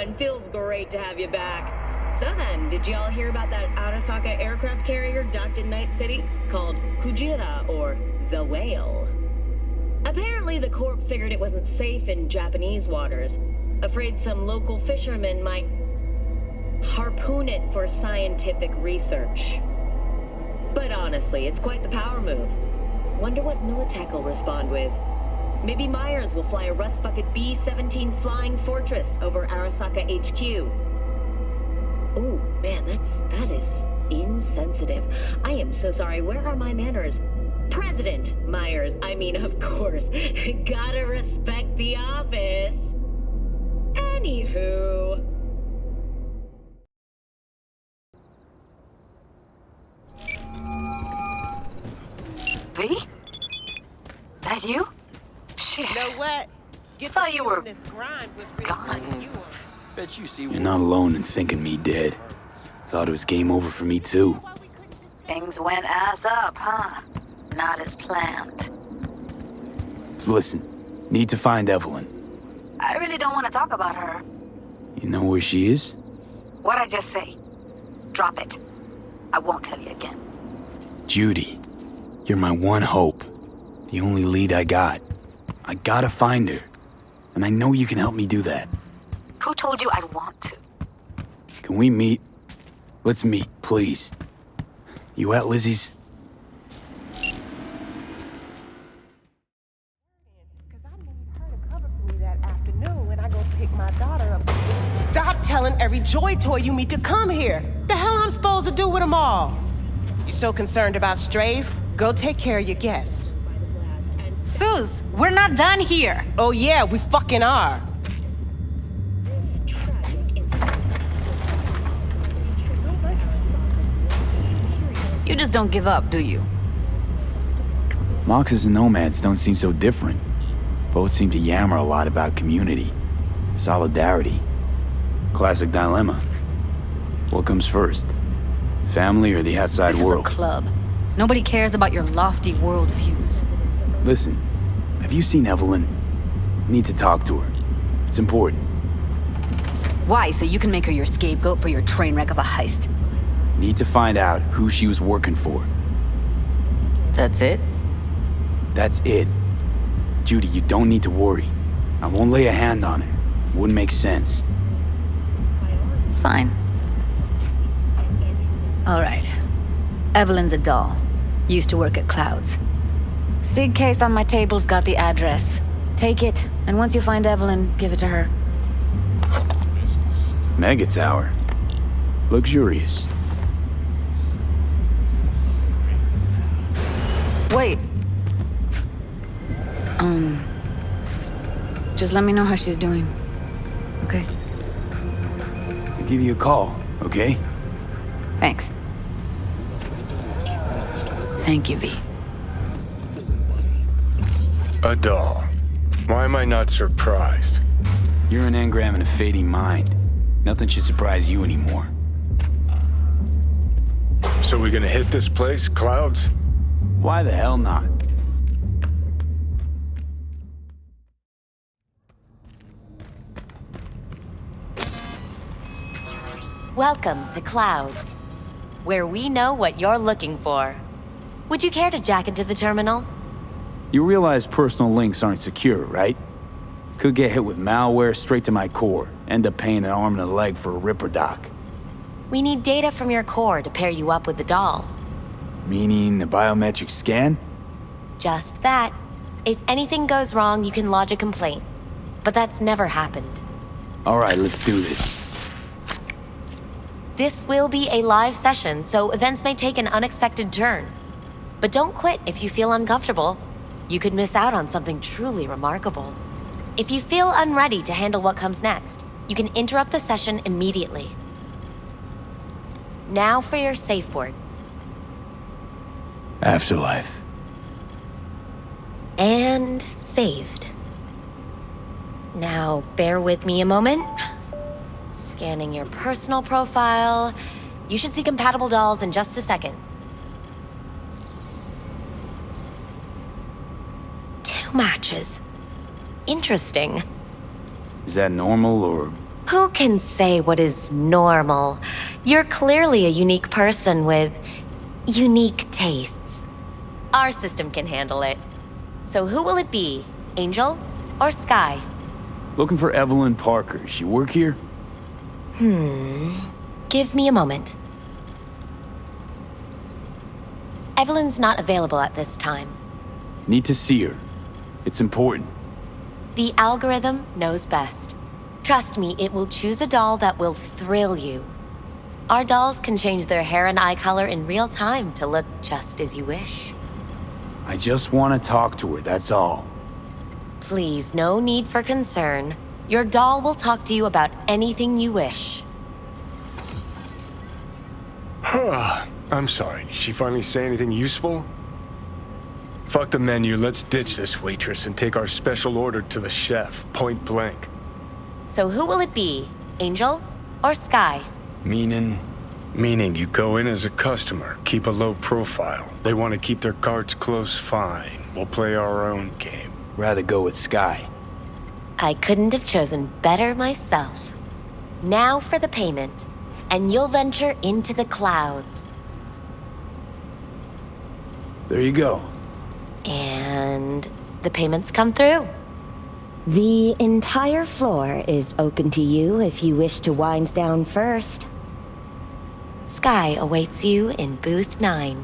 everyone. Feels great to have you back. So then, did you all hear about that Arasaka aircraft carrier docked in Night City? Called Kujira, or the Whale. Apparently, the Corp figured it wasn't safe in Japanese waters. Afraid some local fishermen might harpoon it for scientific research. But honestly, it's quite the power move. Wonder what Militech will respond with. Maybe Myers will fly a Rust Bucket B-17 Flying Fortress over Arasaka HQ. Ooh, man, that is insensitive. I am so sorry. Where are my manners? President Myers, I mean, of course. Gotta respect the office. Anywho. V? That you? Shit. You know what? Thought you were gone. Bet you see. You're not alone in thinking me dead. Thought it was game over for me too. Things went ass up, huh? Not as planned. Listen, need to find Evelyn. I really don't want to talk about her. You know where she is? What'd I just say? Drop it. I won't tell you again. Judy, you're my one hope. The only lead I got. I gotta find her. And I know you can help me do that. Who told you I'd want to? Can we meet? Let's meet, please. You at Lizzie's? Stop telling every Joy Toy you meet to come here. The hell I'm supposed to do with them all? You so concerned about strays? Go take care of your guest. Suze, we're not done here. Oh yeah, we fucking are. You just don't give up, do you? Moxes and nomads don't seem so different. Both seem to yammer a lot about community, solidarity. Classic dilemma. What comes first? Family or the outside world? This is a club. Nobody cares about your lofty worldviews. Listen, have you seen Evelyn? Need to talk to her. It's important. Why? So you can make her your scapegoat for your train wreck of a heist? Need to find out who she was working for. That's it? That's it. Judy, you don't need to worry. I won't lay a hand on her. Wouldn't make sense. Fine. All right. Evelyn's a doll. Used to work at Clouds. Sig case on my table's got the address. Take it, and once you find Evelyn, give it to her. Mega Tower. Luxurious. Wait. Just let me know how she's doing. Okay? I'll give you a call, okay? Thanks. Thank you, V. A doll. Why am I not surprised? You're an engram and a fading mind. Nothing should surprise you anymore. So we gonna hit this place, Clouds? Why the hell not? Welcome to Clouds, where we know what you're looking for. Would you care to jack into the terminal? You realize personal links aren't secure, right? Could get hit with malware straight to my core, end up paying an arm and a leg for a Ripper doc. We need data from your core to pair you up with the doll. Meaning a biometric scan? Just that. If anything goes wrong, you can lodge a complaint. But that's never happened. Alright, let's do this. This will be a live session, so events may take an unexpected turn. But don't quit if you feel uncomfortable. You could miss out on something truly remarkable. If you feel unready to handle what comes next, you can interrupt the session immediately. Now for your safe word. Afterlife. And saved. Now, bear with me a moment. Scanning your personal profile. You should see compatible dolls in just a second. 2 matches. Interesting. Is that normal or... Who can say what is normal? You're clearly a unique person with unique tastes. Our system can handle it. So who will it be? Angel or Sky? Looking for Evelyn Parker. She work here? Give me a moment. Evelyn's not available at this time. Need to see her. It's important. The algorithm knows best. Trust me, it will choose a doll that will thrill you. Our dolls can change their hair and eye color in real time to look just as you wish. I just want to talk to her, that's all. Please, no need for concern. Your doll will talk to you about anything you wish. I'm sorry, did she finally say anything useful? Fuck the menu, let's ditch this waitress and take our special order to the chef, point blank. So who will it be? Angel or Sky? Meaning? Meaning you go in as a customer, keep a low profile. They want to keep their cards close, fine. We'll play our own game. Rather go with Sky. I couldn't have chosen better myself. Now for the payment, and you'll venture into the clouds. There you go. And the payments come through. The entire floor is open to you if you wish to wind down first. Sky awaits you in booth 9.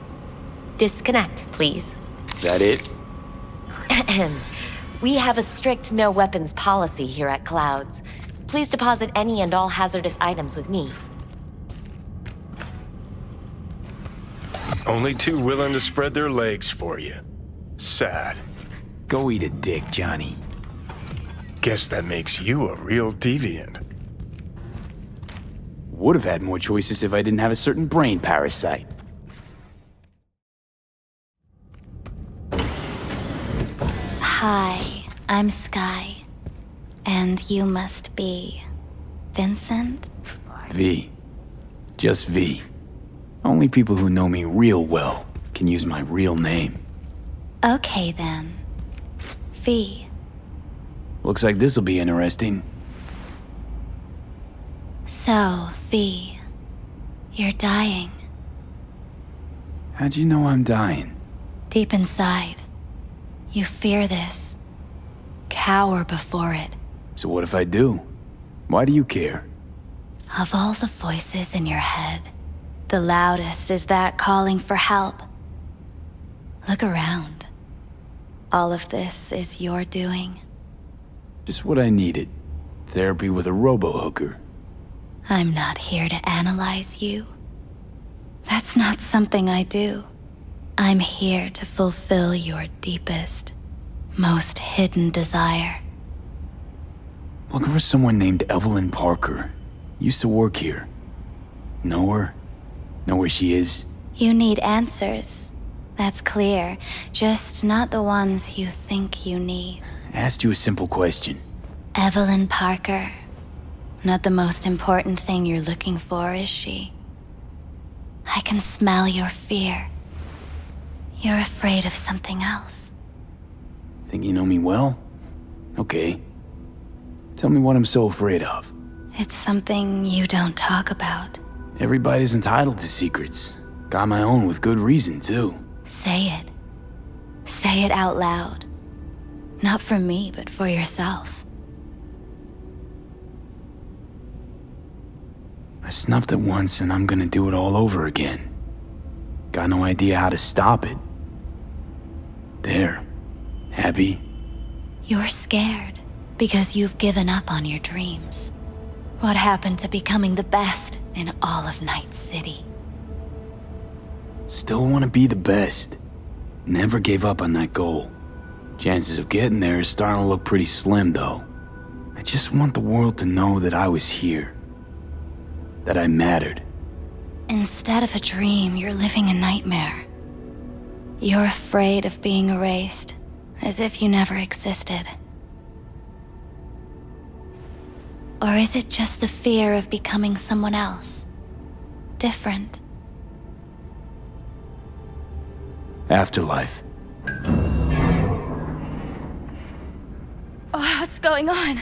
Disconnect, please. That it? We have a strict no weapons policy here at Clouds. Please deposit any and all hazardous items with me. Only two willing to spread their legs for you. Sad. Go eat a dick, Johnny. Guess that makes you a real deviant. Would have had more choices if I didn't have a certain brain parasite. Hi, I'm Sky. And you must be... Vincent? V. Just V. Only people who know me real well can use my real name. Okay then. V. Looks like this'll be interesting. So, V, you're dying. How'd you know I'm dying? Deep inside, you fear this. Cower before it. So what if I do? Why do you care? Of all the voices in your head, the loudest is that calling for help. Look around. All of this is your doing. Just what I needed. Therapy with a robo-hooker. I'm not here to analyze you. That's not something I do. I'm here to fulfill your deepest, most hidden desire. Looking for someone named Evelyn Parker. Used to work here. Know her? Know where she is? You need answers. That's clear. Just not the ones you think you need. Asked you a simple question. Evelyn Parker. Not the most important thing you're looking for, is she? I can smell your fear. You're afraid of something else. Think you know me well? Okay. Tell me what I'm so afraid of. It's something you don't talk about. Everybody's entitled to secrets. Got my own with good reason, too. Say it. Say it out loud. Not for me, but for yourself. I snuffed it once and I'm gonna do it all over again. Got no idea how to stop it. There. Happy? You're scared because you've given up on your dreams. What happened to becoming the best in all of Night City? Still wanna be the best. Never gave up on that goal. Chances of getting there is starting to look pretty slim, though. I just want the world to know that I was here. That I mattered. Instead of a dream, you're living a nightmare. You're afraid of being erased, as if you never existed. Or is it just the fear of becoming someone else? Different? Afterlife. Oh, what's going on?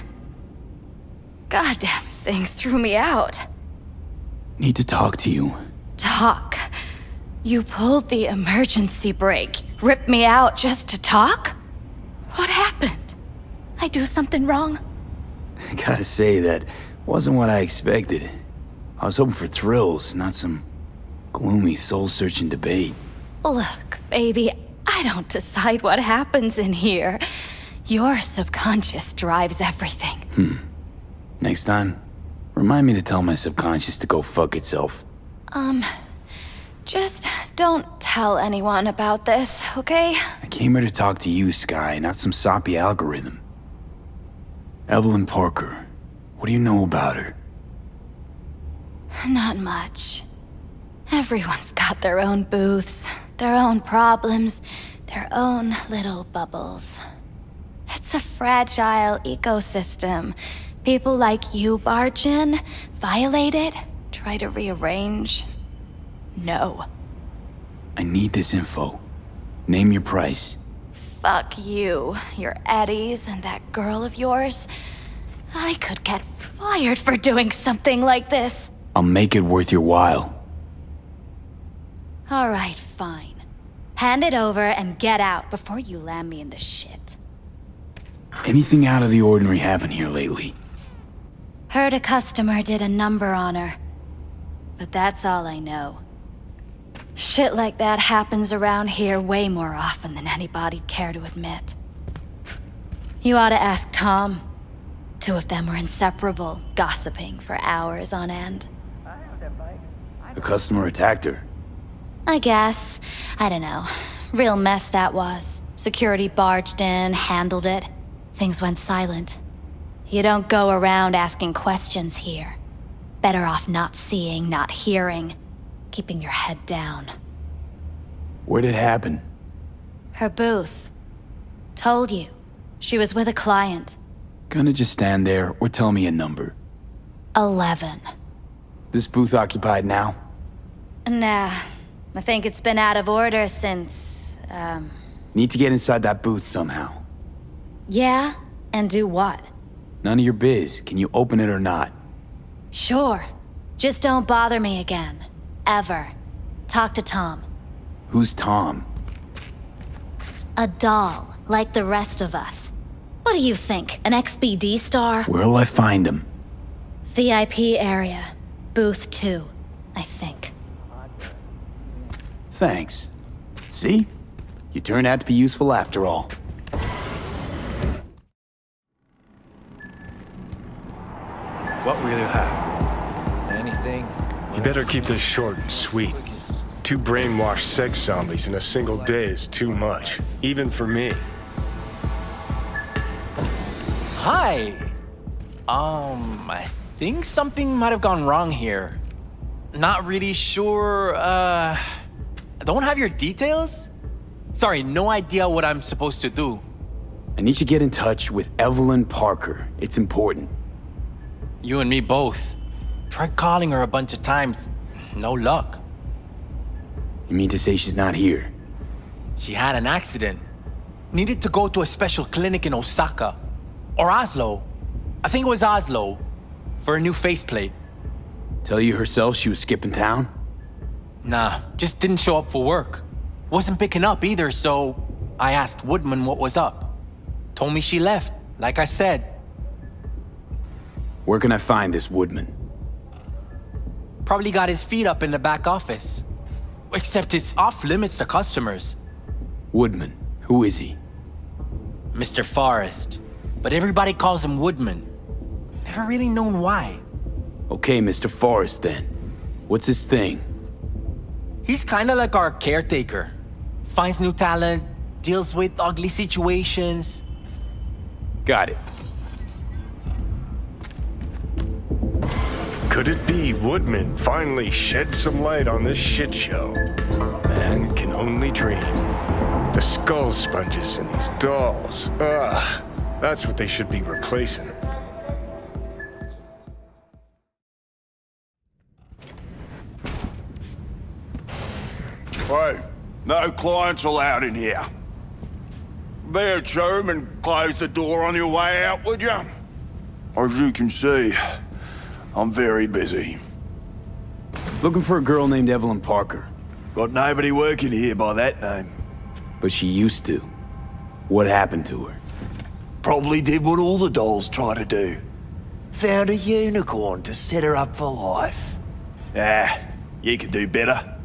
God damn it. thing threw me out. Need to talk to you. Talk? You pulled the emergency brake, ripped me out just to talk? What happened? I do something wrong? I gotta say, that wasn't what I expected. I was hoping for thrills, not some gloomy, soul-searching debate. Look, baby, I don't decide what happens in here. Your subconscious drives everything. Next time, remind me to tell my subconscious to go fuck itself. Just don't tell anyone about this, okay? I came here to talk to you, Sky, not some soppy algorithm. Evelyn Parker, what do you know about her? Not much. Everyone's got their own booths, their own problems, their own little bubbles. It's a fragile ecosystem. People like you barge in, violate it, try to rearrange. No. I need this info. Name your price. Fuck you, your Eddies, and that girl of yours. I could get fired for doing something like this. I'll make it worth your while. All right, fine. Hand it over and get out before you land me in the shit. Anything out of the ordinary happen here lately? Heard a customer did a number on her. But that's all I know. Shit like that happens around here way more often than anybody'd care to admit. You ought to ask Tom. Two of them were inseparable, gossiping for hours on end. A customer attacked her. I guess. I don't know. Real mess that was. Security barged in, handled it. Things went silent. You don't go around asking questions here. Better off not seeing, not hearing. Keeping your head down. Where'd it happen? Her booth. Told you. She was with a client. Gonna just stand there or tell me a number. 11. This booth occupied now? Nah. I think it's been out of order since, Need to get inside that booth somehow. Yeah? And do what? None of your biz. Can you open it or not? Sure. Just don't bother me again. Ever. Talk to Tom. Who's Tom? A doll, like the rest of us. What do you think, an XBD star? Where'll I find him? VIP area. Booth 2, I think. Thanks. See? You turned out to be useful after all. What will you have? Anything? You better keep this short and sweet. 2 brainwashed sex zombies in a single day is too much, even for me. Hi. I think something might have gone wrong here. Not really sure, don't have your details? Sorry, no idea what I'm supposed to do. I need to get in touch with Evelyn Parker. It's important. You and me both. Tried calling her a bunch of times. No luck. You mean to say she's not here? She had an accident. Needed to go to a special clinic in Osaka. Or Oslo. I think it was Oslo. For a new faceplate. Tell you herself she was skipping town? Nah, just didn't show up for work. Wasn't picking up either, so I asked Woodman what was up. Told me she left, like I said. Where can I find this Woodman? Probably got his feet up in the back office. Except it's off limits to customers. Woodman, who is he? Mr. Forrest. But everybody calls him Woodman. Never really known why. Okay, Mr. Forrest then. What's his thing? He's kinda like our caretaker. Finds new talent, deals with ugly situations. Got it. Could it be Woodman finally shed some light on this shit show? Man can only dream. The skull sponges and these dolls. Ugh, that's what they should be replacing. Hey, no clients allowed in here. Be a chum and close the door on your way out, would you? As you can see, I'm very busy. Looking for a girl named Evelyn Parker. Got nobody working here by that name. But she used to. What happened to her? Probably did what all the dolls try to do. Found a unicorn to set her up for life. You could do better.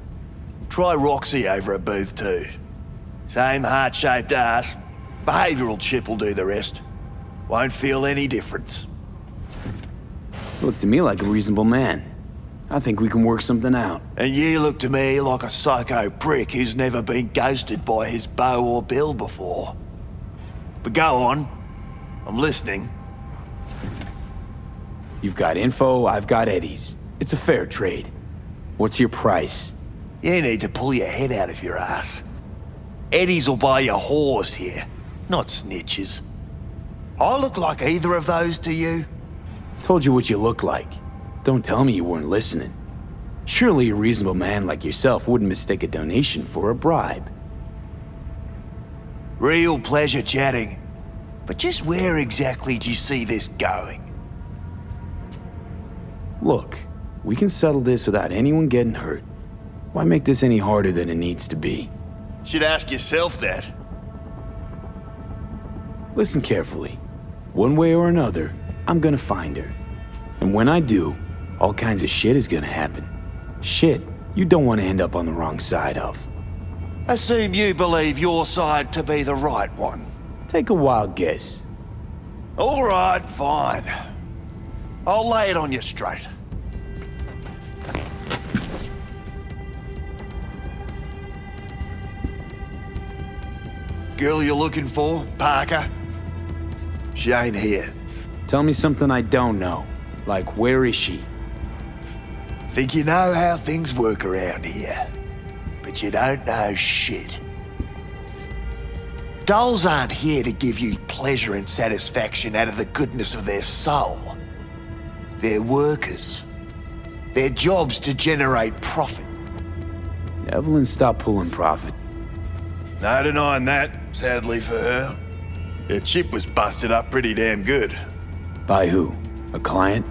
Try Roxy over at Booth too. Same heart-shaped ass. Behavioural chip will do the rest. Won't feel any difference. Look to me like a reasonable man. I think we can work something out. And you look to me like a psycho prick who's never been ghosted by his beau or bill before. But go on. I'm listening. You've got info, I've got Eddie's. It's a fair trade. What's your price? You need to pull your head out of your ass. Eddie's will buy you a horse here, not snitches. I look like either of those to you? Told you what you look like. Don't tell me you weren't listening. Surely a reasonable man like yourself wouldn't mistake a donation for a bribe. Real pleasure chatting. But just where exactly do you see this going? Look, we can settle this without anyone getting hurt. Why make this any harder than it needs to be? Should ask yourself that. Listen carefully. One way or another, I'm gonna find her. And when I do, all kinds of shit is gonna happen. Shit you don't want to end up on the wrong side of. Assume you believe your side to be the right one. Take a wild guess. All right, fine. I'll lay it on you straight. Girl you're looking for, Parker? She ain't here. Tell me something I don't know. Like, where is she? Think you know how things work around here, but you don't know shit. Dolls aren't here to give you pleasure and satisfaction out of the goodness of their soul. They're workers. Their job's to generate profit. Evelyn stopped pulling profit. No denying that, sadly for her. Her chip was busted up pretty damn good. By who? A client?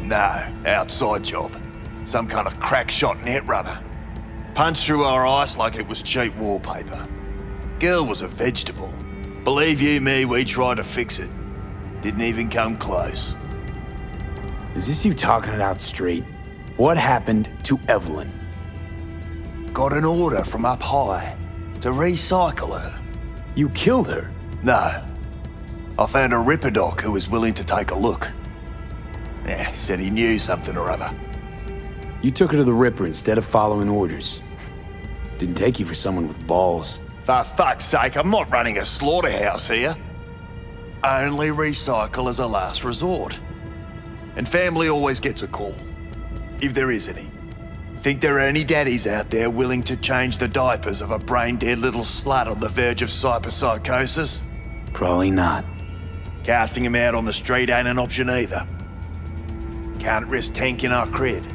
No, outside job. Some kind of crack-shot netrunner. Punched through our ice like it was cheap wallpaper. Girl was a vegetable. Believe you me, we tried to fix it. Didn't even come close. Is this you talking it out straight? What happened to Evelyn? Got an order from up high to recycle her. You killed her? No. I found a ripper doc who was willing to take a look. Said he knew something or other. You took her to the Ripper instead of following orders. Didn't take you for someone with balls. For fuck's sake, I'm not running a slaughterhouse here. Only recycle as a last resort. And family always gets a call. If there is any. Think there are any daddies out there willing to change the diapers of a brain-dead little slut on the verge of cyberpsychosis? Probably not. Casting him out on the street ain't an option either. Can't risk tanking our cred.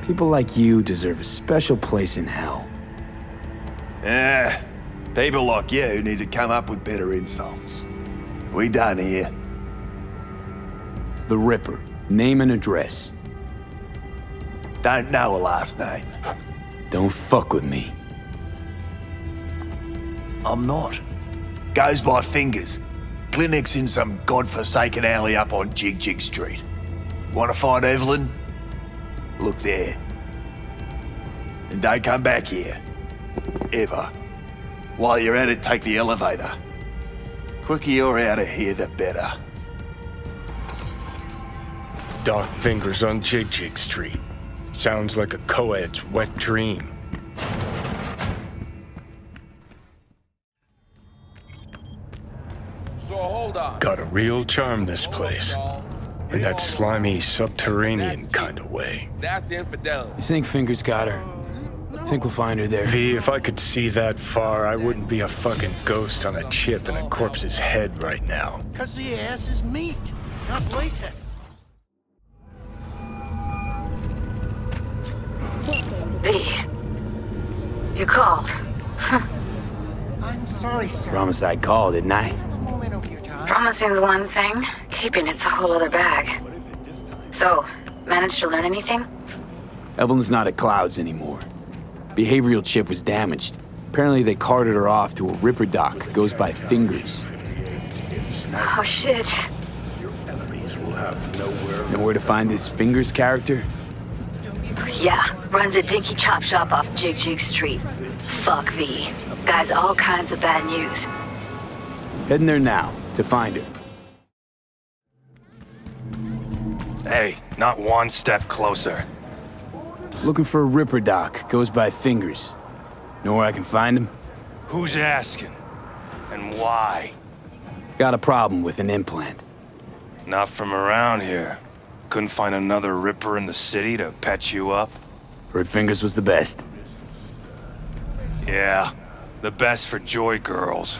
People like you deserve a special place in hell. People like you need to come up with better insults. We done here. The Ripper. Name and address. Don't know a last name. Don't fuck with me. I'm not. Goes by fingers. Clinic's in some godforsaken alley up on Jig Jig Street. Want to find Evelyn? Look there. And don't come back here. Ever. While you're at it, take the elevator. Quicker you're out of here, the better. Dark fingers on Jig Jig Street. Sounds like a co-ed's wet dream. So hold on. Got a real charm, this place. In that slimy, subterranean kind of way. That's infidelity. You think Fingers got her? Think we'll find her there? V, if I could see that far, I wouldn't be a fucking ghost on a chip in a corpse's head right now. 'Cause the ass is meat, not latex. V. You called. I'm sorry, sir. Promised I'd call, didn't I? Have a moment of your time. Promising's one thing. Escaping, it's a whole other bag. So, managed to learn anything? Evelyn's not at Clouds anymore. Behavioral chip was damaged. Apparently they carted her off to a Ripper doc, goes by Fingers. Oh shit. Know where to find this Fingers character? Yeah, runs a dinky chop shop off Jig Street. Fuck V. Guy's all kinds of bad news. Heading there now, to find her. Hey, not one step closer. Looking for a Ripper doc, goes by Fingers. Know where I can find him? Who's asking? And why? Got a problem with an implant. Not from around here. Couldn't find another Ripper in the city to patch you up? Heard Fingers was the best. Yeah, the best for Joy girls.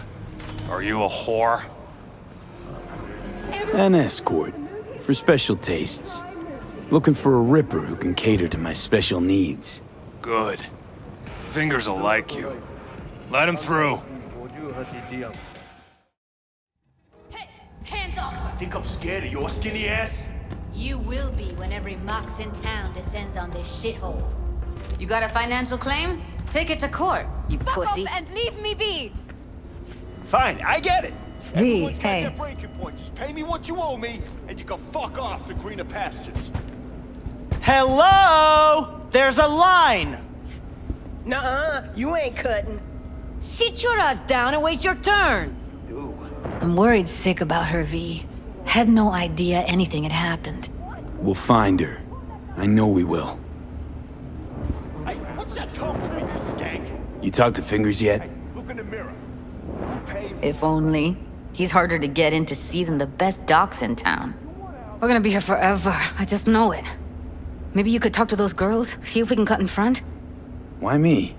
Are you a whore? An escort, for special tastes. Looking for a Ripper who can cater to my special needs. Good. Fingers will like you. Let him through. Hey, hands off! Think I'm scared of your skinny ass? You will be when every mox in town descends on this shithole. You got a financial claim? Take it to court, you pussy. Fuck off and leave me be! Fine, I get it. V, Everyone's got hey. their breaking point. Just pay me what you owe me, and you can fuck off to greener pastures. Hello? There's a line! Nuh-uh, you ain't cutting. Sit your ass down and wait your turn! I'm worried sick about her, V. Had no idea anything had happened. We'll find her. I know we will. Hey, what's that tone with me, you skank? You talked to Fingers yet? Look in the mirror. If only. He's harder to get in to see than the best docs in town. We're gonna be here forever. I just know it. Maybe you could talk to those girls, see if we can cut in front? Why me?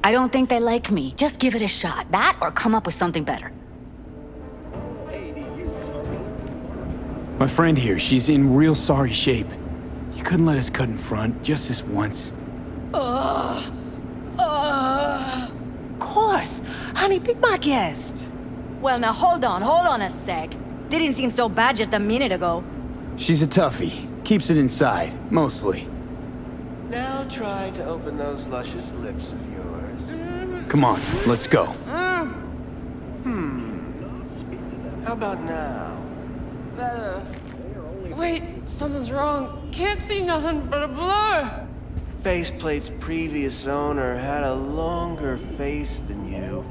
I don't think they like me. Just give it a shot. That or come up with something better. My friend here, she's in real sorry shape. You couldn't let us cut in front, just this once. Of course. Honey, be my guest. Well, now hold on a sec. Didn't seem so bad just a minute ago. She's a toughie. Keeps it inside, mostly. Now try to open those luscious lips of yours. Come on, let's go. How about now? Wait, something's wrong. Can't see nothing but a blur. Faceplate's previous owner had a longer face than you.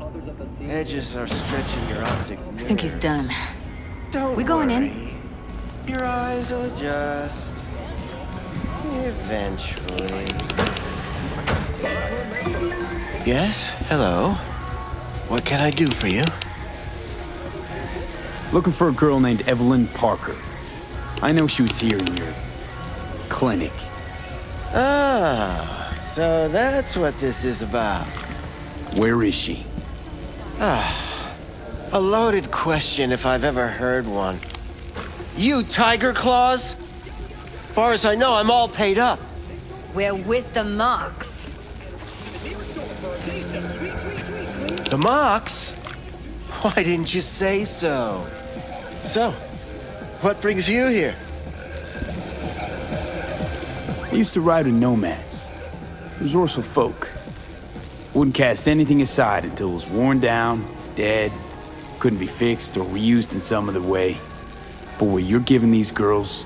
Edges are stretching your optic nerve. I think he's done. Don't We going in? worry. Your eyes will adjust. Eventually. Yes? Hello? What can I do for you? Looking for a girl named Evelyn Parker. I know she was here in your clinic. Ah, so that's what this is about. Where is she? A loaded question if I've ever heard one. You Tiger Claws? Far as I know, I'm all paid up. We're with the mox. The Mox? Why didn't you say so? So, what brings you here? I used to ride with nomads. Resourceful folk. Wouldn't cast anything aside until it was worn down, dead, couldn't be fixed or reused in some other way. But what you're giving these girls,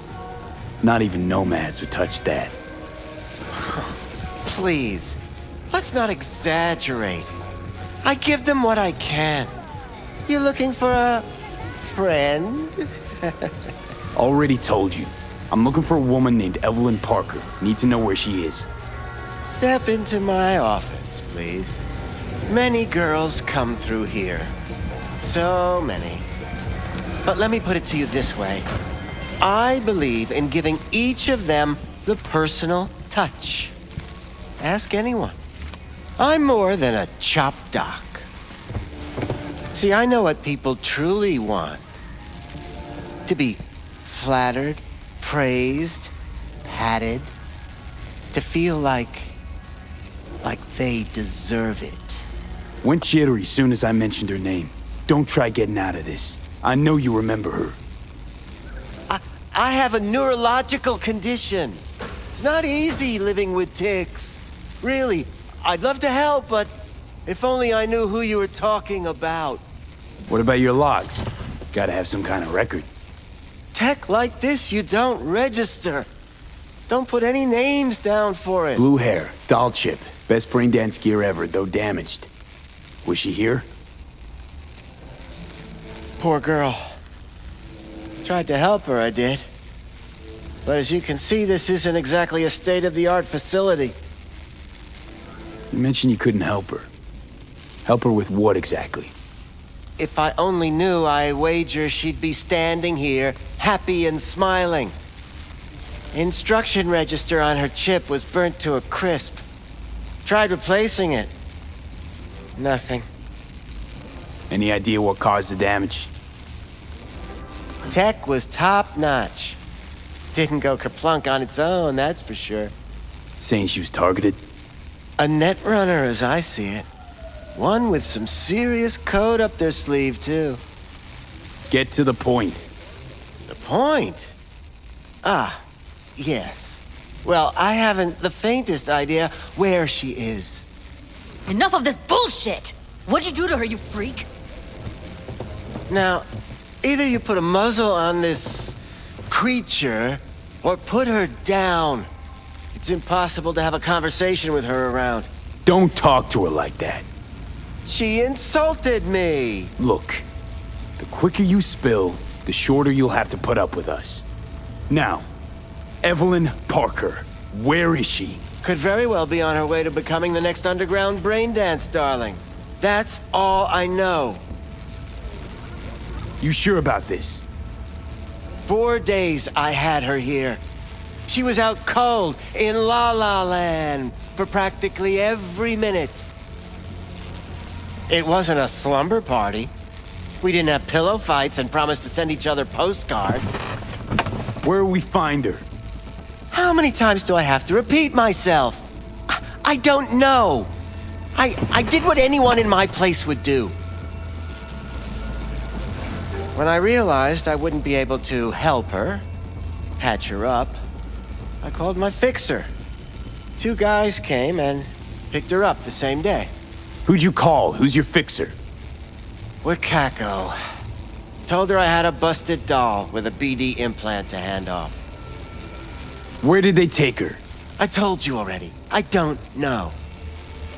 not even nomads would touch that. Please, let's not exaggerate. I give them what I can. You looking for a friend? Already told you. I'm looking for a woman named Evelyn Parker. Need to know where she is. Step into my office, please. Many girls come through here. So many. But let me put it to you this way. I believe in giving each of them the personal touch. Ask anyone. I'm more than a chop doc. See, I know what people truly want. To be flattered, praised, patted. To feel like they deserve it. Went jittery soon as I mentioned her name. Don't try getting out of this. I know you remember her. I have a neurological condition. It's not easy living with tics. Really, I'd love to help, but if only I knew who you were talking about. What about your logs? Gotta have some kind of record. Tech like this, you don't register. Don't put any names down for it. Blue hair, doll chip, best brain dance gear ever, though damaged. Was she here? Poor girl. Tried to help her, I did. But as you can see, this isn't exactly a state-of-the-art facility. You mentioned you couldn't help her. Help her with what exactly? If I only knew, I wager she'd be standing here, happy and smiling. Instruction register on her chip was burnt to a crisp. Tried replacing it. Nothing. Any idea what caused the damage? Tech was top-notch. Didn't go kerplunk on its own, that's for sure. Saying she was targeted? A netrunner, as I see it. One with some serious code up their sleeve, too. Get to the point. The point? Ah, yes. Well, I haven't the faintest idea where she is. Enough of this bullshit! What'd you do to her, you freak? Now, either you put a muzzle on this creature, or put her down. It's impossible to have a conversation with her around. Don't talk to her like that. She insulted me! Look, the quicker you spill, the shorter you'll have to put up with us. Now, Evelyn Parker, where is she? Could very well be on her way to becoming the next underground brain dance darling. That's all I know. You sure about this? 4 days I had her here. She was out cold in La La Land for practically every minute. It wasn't a slumber party. We didn't have pillow fights and promised to send each other postcards. Where will we find her? How many times do I have to repeat myself? I don't know. I did what anyone in my place would do. When I realized I wouldn't be able to help her, patch her up, I called my fixer. 2 guys came and picked her up the same day. Who'd you call? Who's your fixer? Wakako. Told her I had a busted doll with a BD implant to hand off. Where did they take her? I told you already. I don't know.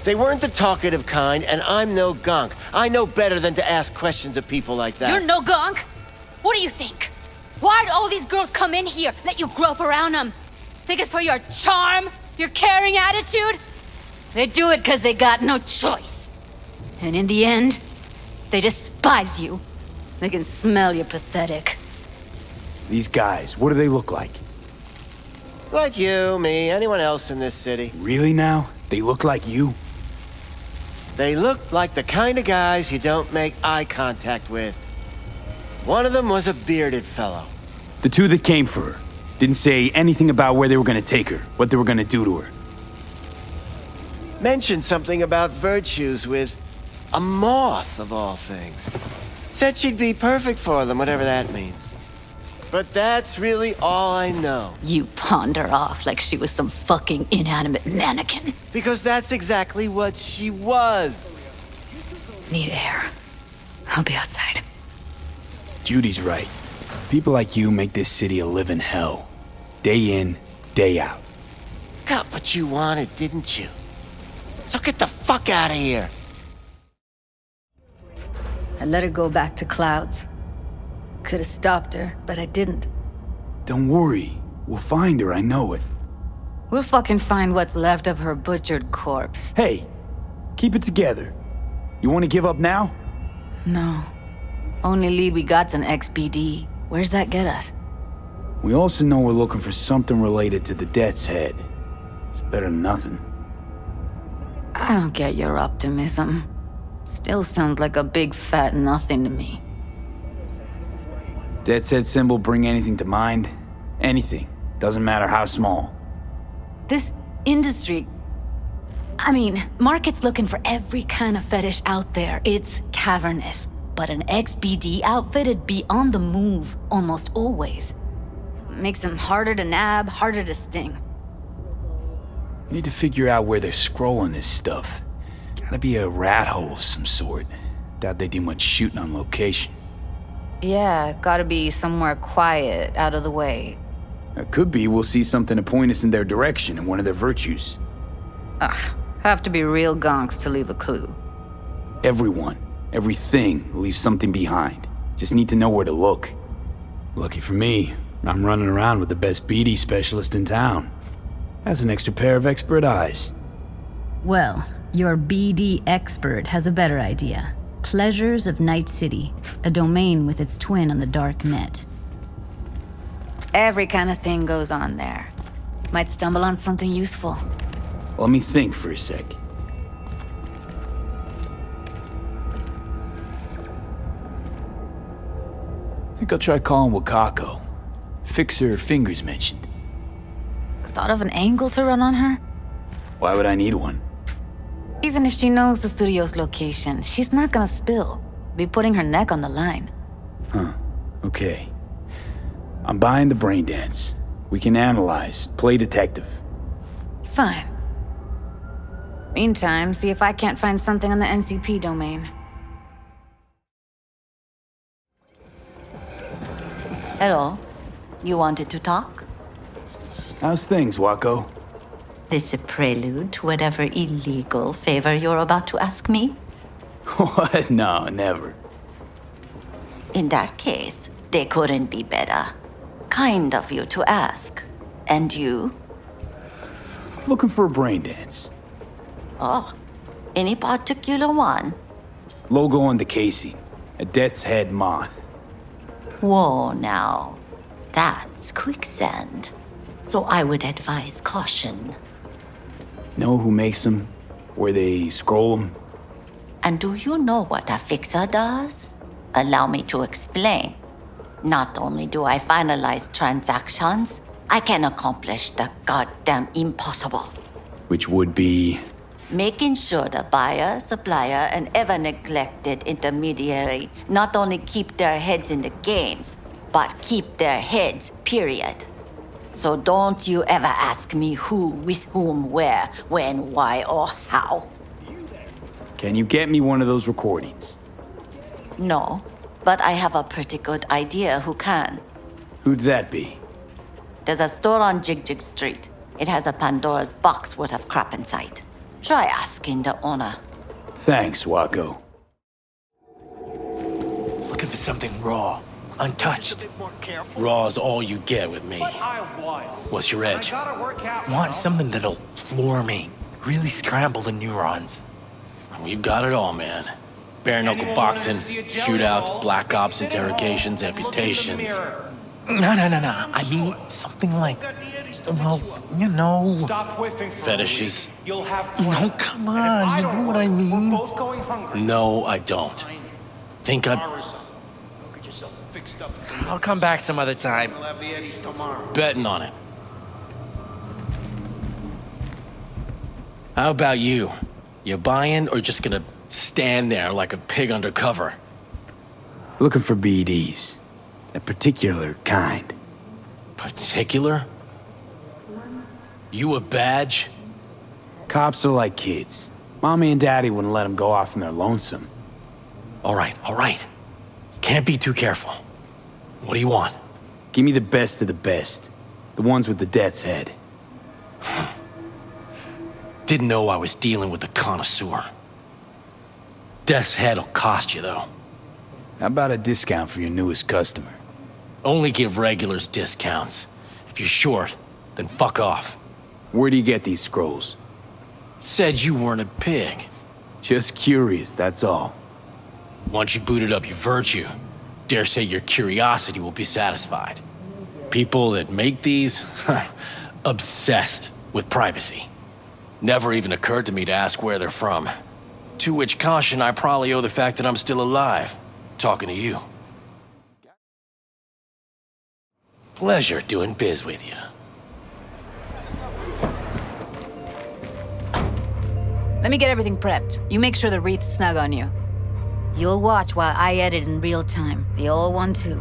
They weren't the talkative kind, and I'm no gunk. I know better than to ask questions of people like that. You're no gunk? What do you think? Why'd all these girls come in here, let you grope around them? Think it's for your charm? Your caring attitude? They do it because they got no choice. And in the end, they despise you. They can smell you're pathetic. These guys, what do they look like? Like you, me, anyone else in this city. Really now? They look like you? They look like the kind of guys you don't make eye contact with. One of them was a bearded fellow. The 2 that came for her didn't say anything about where they were gonna take her, what they were gonna do to her. Mentioned something about virtues with a moth, of all things. Said she'd be perfect for them, whatever that means. But that's really all I know. You pawned her off like she was some fucking inanimate mannequin. Because that's exactly what she was. Need air. I'll be outside. Judy's right. People like you make this city a living hell. Day in, day out. Got what you wanted, didn't you? So get the fuck out of here. I let her go back to Clouds. Could have stopped her, but I didn't. Don't worry. We'll find her, I know it. We'll fucking find what's left of her butchered corpse. Hey, keep it together. You want to give up now? No. Only lead we got's an XBD. Where's that get us? We also know we're looking for something related to the Death's Head. It's better than nothing. I don't get your optimism. Still sounds like a big fat nothing to me. Death's Head symbol bring anything to mind? Anything. Doesn't matter how small. This industry... I mean, market's looking for every kind of fetish out there. It's cavernous. But an XBD outfit'd be on the move almost always. makes them harder to nab, harder to sting. Need to figure out where they're scrolling this stuff. Gotta be a rat hole of some sort. Doubt they do much shooting on location. Yeah, gotta be somewhere quiet, out of the way. It could be we'll see something to point us in their direction in one of their virtues. Ugh, have to be real gonks to leave a clue. Everyone, everything leaves something behind. Just need to know where to look. Lucky for me, I'm running around with the best BD specialist in town. Has an extra pair of expert eyes. Well, your BD expert has a better idea. Pleasures of Night City, a domain with its twin on the dark net. Every kind of thing goes on there. Might stumble on something useful. Let me think for a sec. Think I'll try calling Wakako. Fix her fingers mentioned. Thought of an angle to run on her? Why would I need one? Even if she knows the studio's location, she's not gonna spill. Be putting her neck on the line. Huh. Okay. I'm buying the brain dance. We can analyze, play detective. Fine. Meantime, see if I can't find something on the NCP domain. Hello. You wanted to talk? How's things, Wako? This a prelude to whatever illegal favor you're about to ask me? What? No, never. In that case, they couldn't be better. Kind of you to ask. And you? Looking for a brain dance. Oh, any particular one? Logo on the casing. A death's head moth. Whoa, now. That's quicksand. So I would advise caution. Know who makes them? Where they scroll them? And do you know what a fixer does? Allow me to explain. Not only do I finalize transactions, I can accomplish the goddamn impossible. Which would be? Making sure the buyer, supplier, and ever neglected intermediary not only keep their heads in the games, but keep their heads, period. So don't you ever ask me who, with whom, where, when, why, or how. Can you get me one of those recordings? No, but I have a pretty good idea who can. Who'd that be? There's a store on Jig Street. It has a Pandora's box worth of crap inside. Try asking the owner. Thanks, Wako. Looking for something raw, untouched. Raw's all you get with me. What's your edge? Want something that'll floor me, really scramble the neurons. We've got it all, man. Bare knuckle boxing, shootouts, black ops, interrogations, amputations. No. I mean, something like, well, you know. Fetishes? No, come on, you know what I mean? No, I don't. Think I'll come back some other time. betting on it. How about you? You buying or just gonna stand there like a pig undercover? Looking for BDs. A particular kind. Particular? You a badge? Cops are like kids. Mommy and Daddy wouldn't let them go off in their lonesome. All right. Can't be too careful. What do you want? Give me the best of the best. The ones with the death's head. Didn't know I was dealing with a connoisseur. Death's head'll cost you, though. How about a discount for your newest customer? Only give regulars discounts. If you're short, then fuck off. Where do you get these scrolls? Said you weren't a pig. Just curious, that's all. Once you booted up your virtue, dare say your curiosity will be satisfied. People that make these, obsessed with privacy. Never even occurred to me to ask where they're from. To which caution I probably owe the fact that I'm still alive, talking to you. Pleasure doing biz with you. Let me get everything prepped. You make sure the wreath's snug on you. You'll watch while I edit in real time. The old one, too.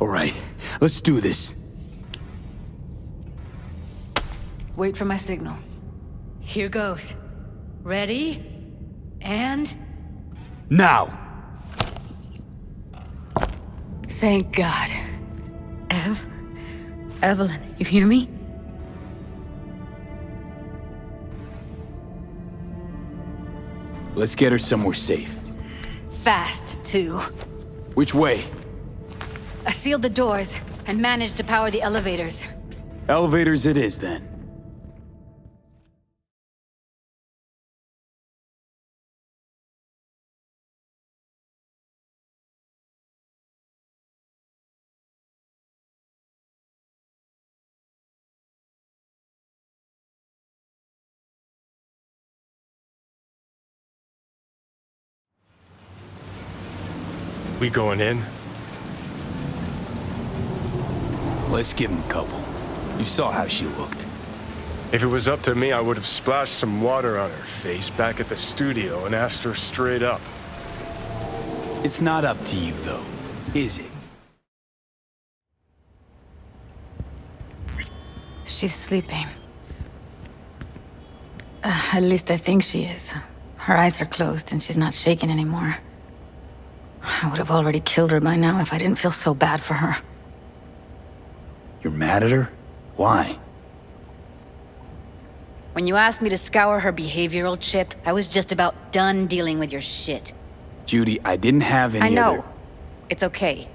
All right, let's do this. Wait for my signal. Here goes. Ready? And... Now! Thank God. Evelyn, you hear me? Let's get her somewhere safe. Fast, too. Which way? I sealed the doors and managed to power the elevators. Elevators it is, then. We going in? Let's give him a couple. You saw how she looked. If it was up to me, I would have splashed some water on her face back at the studio and asked her straight up. It's not up to you, though, is it? She's sleeping. At least I think she is. Her eyes are closed and she's not shaking anymore. I would have already killed her by now if I didn't feel so bad for her. You're mad at her? Why? When you asked me to scour her behavioral chip, I was just about done dealing with your shit. Judy, I didn't have any I know. other... It's okay.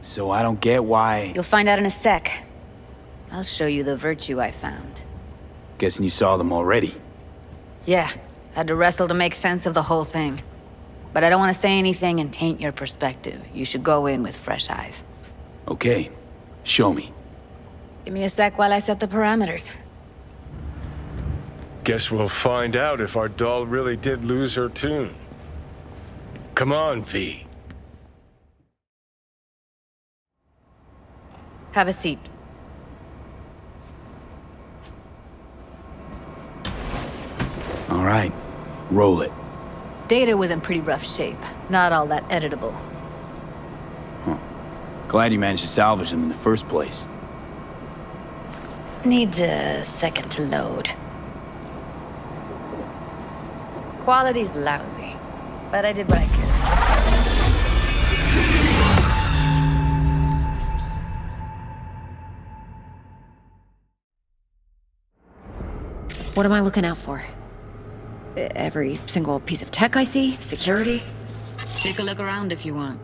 So I don't get why... You'll find out in a sec. I'll show you the virtue I found. Guessing you saw them already. Yeah, had to wrestle to make sense of the whole thing. But I don't want to say anything and taint your perspective. You should go in with fresh eyes. Okay, show me. Give me a sec while I set the parameters. Guess we'll find out if our doll really did lose her tune. Come on, V. Have a seat. All right, roll it. Data was in pretty rough shape. Not all that editable. Glad you managed to salvage them in the first place. Needs a second to load. Quality's lousy, but I did what I could. What am I looking out for? Every single piece of tech I see? Security? Take a look around if you want.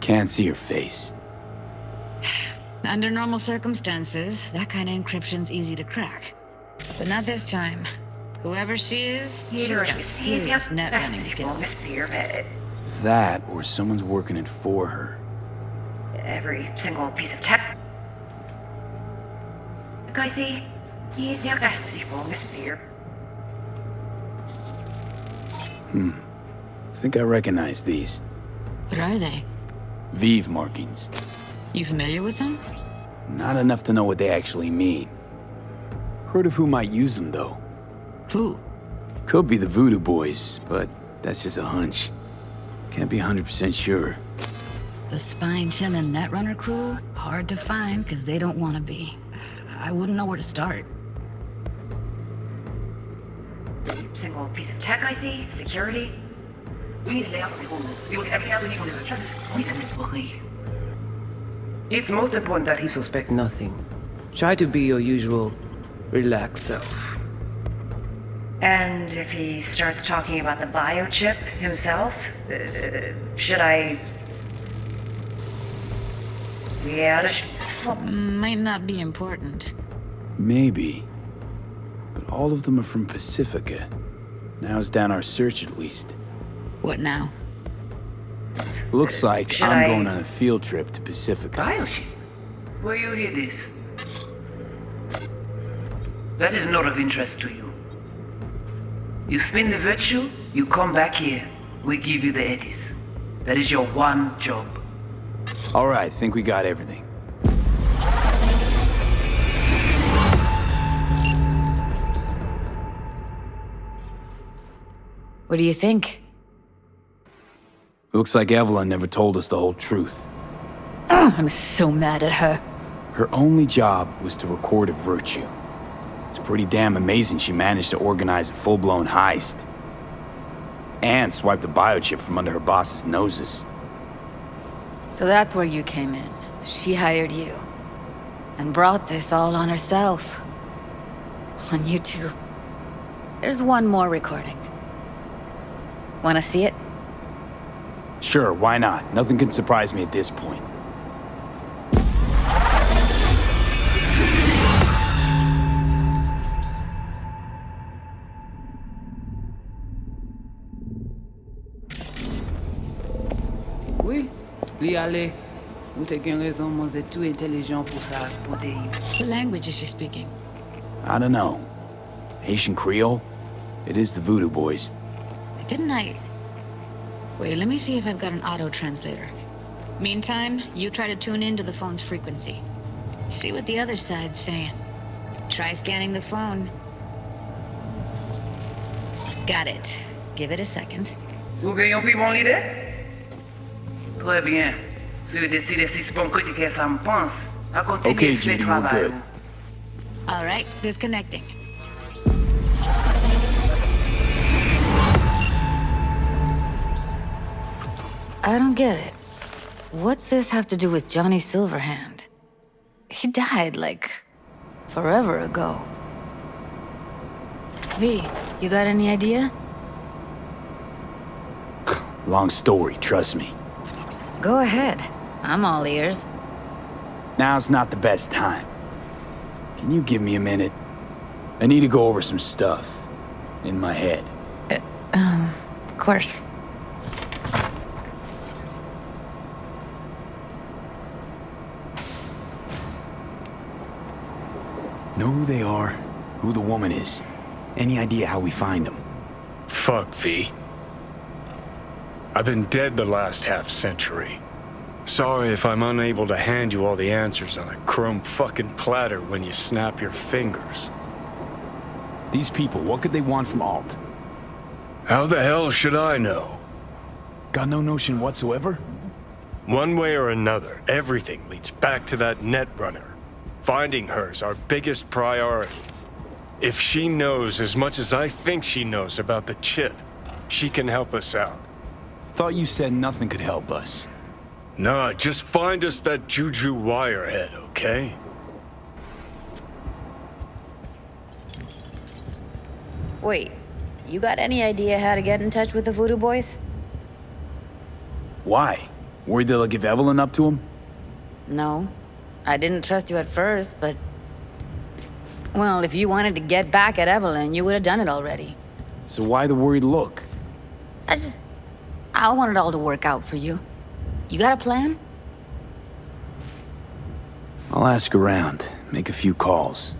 Can't see your face. Under normal circumstances, that kind of encryption's easy to crack. But not this time. Whoever she is, she's got serious net running skills. That, or someone's working it for her. Every single piece of tech I see, he's got here. I think I recognize these. What are they? Vive markings. You familiar with them? Not enough to know what they actually mean. Heard of who might use them, though. Who? Could be the Voodoo Boys, but that's just a hunch. Can't be 100% sure. The spine-chilling Netrunner crew? Hard to find, because they don't want to be. I wouldn't know where to start. Single piece of tech I see, security. It's most important that he suspect nothing. Try to be your usual, relaxed self. And if he starts talking about the biochip himself, should I... Yeah, Might not be important. Maybe. But all of them are from Pacifica. Narrows down our search at least. What now? Looks like Should I'm I- going on a field trip to Pacifica. Biochip? Where you hear this? That is not of interest to you. You spin the virtue, you come back here. We give you the eddies. That is your one job. All right, think we got everything. What do you think? Looks like Evelyn never told us the whole truth. I'm so mad at her. Her only job was to record a virtue. It's pretty damn amazing she managed to organize a full-blown heist. And swipe the biochip from under her boss's noses. So that's where you came in. She hired you. And brought this all on herself. On you two. There's one more recording. Wanna see it? Sure, why not? Nothing can surprise me at this point. Oui, lui aller. Ou t'as qu'une raison, moi c'est tout intelligent pour ça, pour des... What language is she speaking? I don't know. Haitian Creole? It is the Voodoo Boys. Didn't I? Wait, let me see if I've got an auto-translator. Meantime, you try to tune into the phone's frequency. See what the other side's saying. Try scanning the phone. Got it. Give it a second. Vous gagnez pris mon idée? Très bien. Si vous décidez si c'est bon côté que ça me pense, à continuer Okay, le Judy, we're travail. good. All right, disconnecting. I don't get it. What's this have to do with Johnny Silverhand? He died, like, forever ago. V, you got any idea? Long story, trust me. Go ahead. I'm all ears. Now's not the best time. Can you give me a minute? I need to go over some stuff. In my head. Of course. Know who they are, who the woman is. Any idea how we find them? Fuck, V. I've been dead the last half-century. Sorry if I'm unable to hand you all the answers on a chrome fucking platter when you snap your fingers. These people, what could they want from Alt? How the hell should I know? Got no notion whatsoever? One way or another, everything leads back to that Netrunner. Finding her's our biggest priority. If she knows as much as I think she knows about the chip, she can help us out. Thought you said nothing could help us. Nah, just find us that Juju wirehead, okay? Wait, you got any idea how to get in touch with the Voodoo Boys? Why? Worried they'll give Evelyn up to him? No. I didn't trust you at first, but... Well, if you wanted to get back at Evelyn, you would have done it already. So why the worried look? I want it all to work out for you. You got a plan? I'll ask around, make a few calls.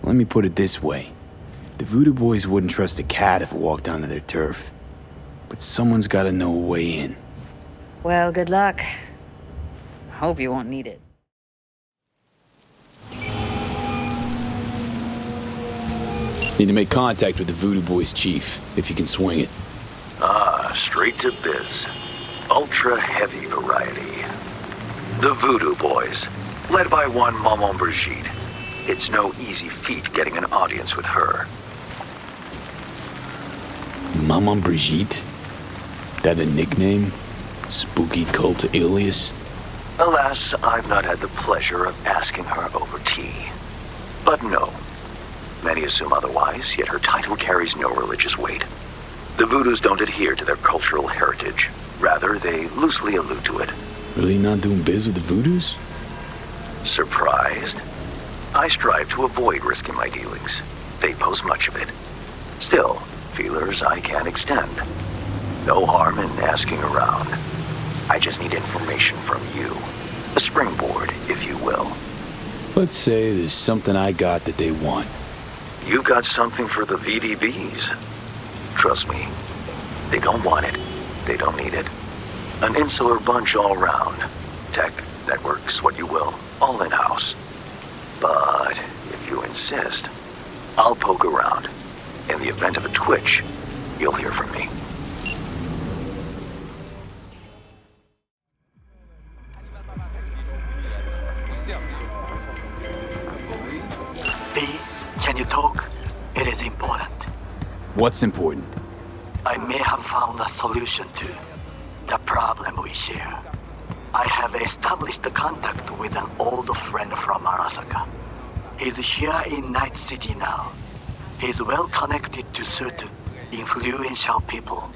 Let me put it this way. The Voodoo Boys wouldn't trust a cat if it walked onto their turf. But someone's gotta know a way in. Well, good luck. Hope you won't need it. Need to make contact with the Voodoo Boys chief, if you can swing it. Straight to biz. Ultra heavy variety. The Voodoo Boys, led by one Maman Brigitte. It's no easy feat getting an audience with her. Maman Brigitte? That a nickname? Spooky cult alias? Alas, I've not had the pleasure of asking her over tea. But no. Many assume otherwise, yet her title carries no religious weight. The Voodoos don't adhere to their cultural heritage. Rather, they loosely allude to it. Really not doing biz with the Voodoos? Surprised? I strive to avoid risking my dealings. They pose much of it. Still, feelers I can extend. No harm in asking around. I just need information from you. A springboard, if you will. Let's say there's something I got that they want. You've got something for the VDBs. Trust me, they don't want it. They don't need it. An insular bunch all round. Tech, networks, what you will, all in-house. But if you insist, I'll poke around. In the event of a twitch, you'll hear from me. Can you talk? It is important. What's important? I may have found a solution to the problem we share. I have established a contact with an old friend from Arasaka. He's here in Night City now. He's well connected to certain influential people.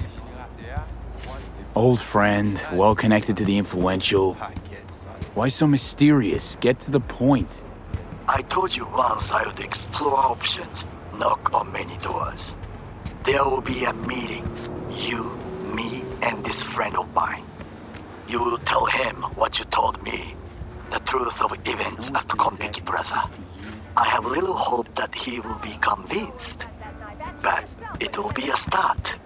Old friend, well connected to the influential. Why so mysterious? Get to the point. I told you once I would explore options, knock on many doors. There will be a meeting. You, me, and this friend of mine. You will tell him what you told me. The truth of events at Konpeki Plaza. I have little hope that he will be convinced. But it will be a start.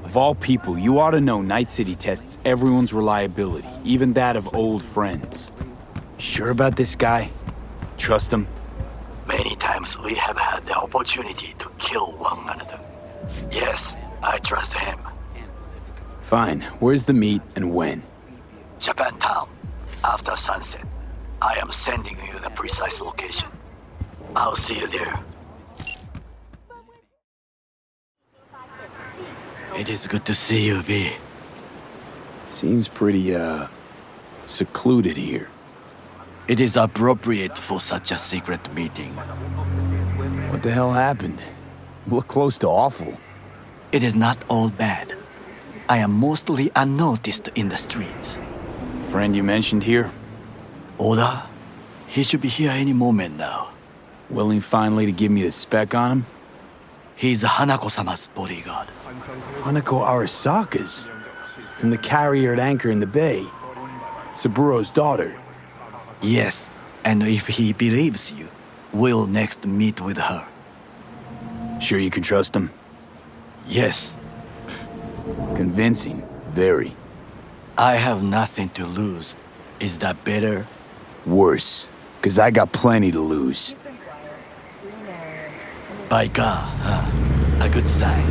Of all people, you ought to know Night City tests everyone's reliability, even that of old friends. Sure about this guy? Trust him? Many times we have had the opportunity to kill one another. Yes, I trust him. Fine. Where's the meet and when? Japantown, after sunset. I am sending you the precise location. I'll see you there. It is good to see you, B. Seems pretty, secluded here. It is appropriate for such a secret meeting. What the hell happened? You look close to awful. It is not all bad. I am mostly unnoticed in the streets. Friend you mentioned here? Oda? He should be here any moment now. Willing finally to give me the spec on him? He's Hanako-sama's bodyguard. Hanako Arasaka's? From the carrier at anchor in the bay. Saburo's daughter. Yes, and if he believes you, we'll next meet with her. Sure you can trust him? Yes. Convincing, very. I have nothing to lose. Is that better? Worse, 'cause I got plenty to lose. By God, huh? A good sign.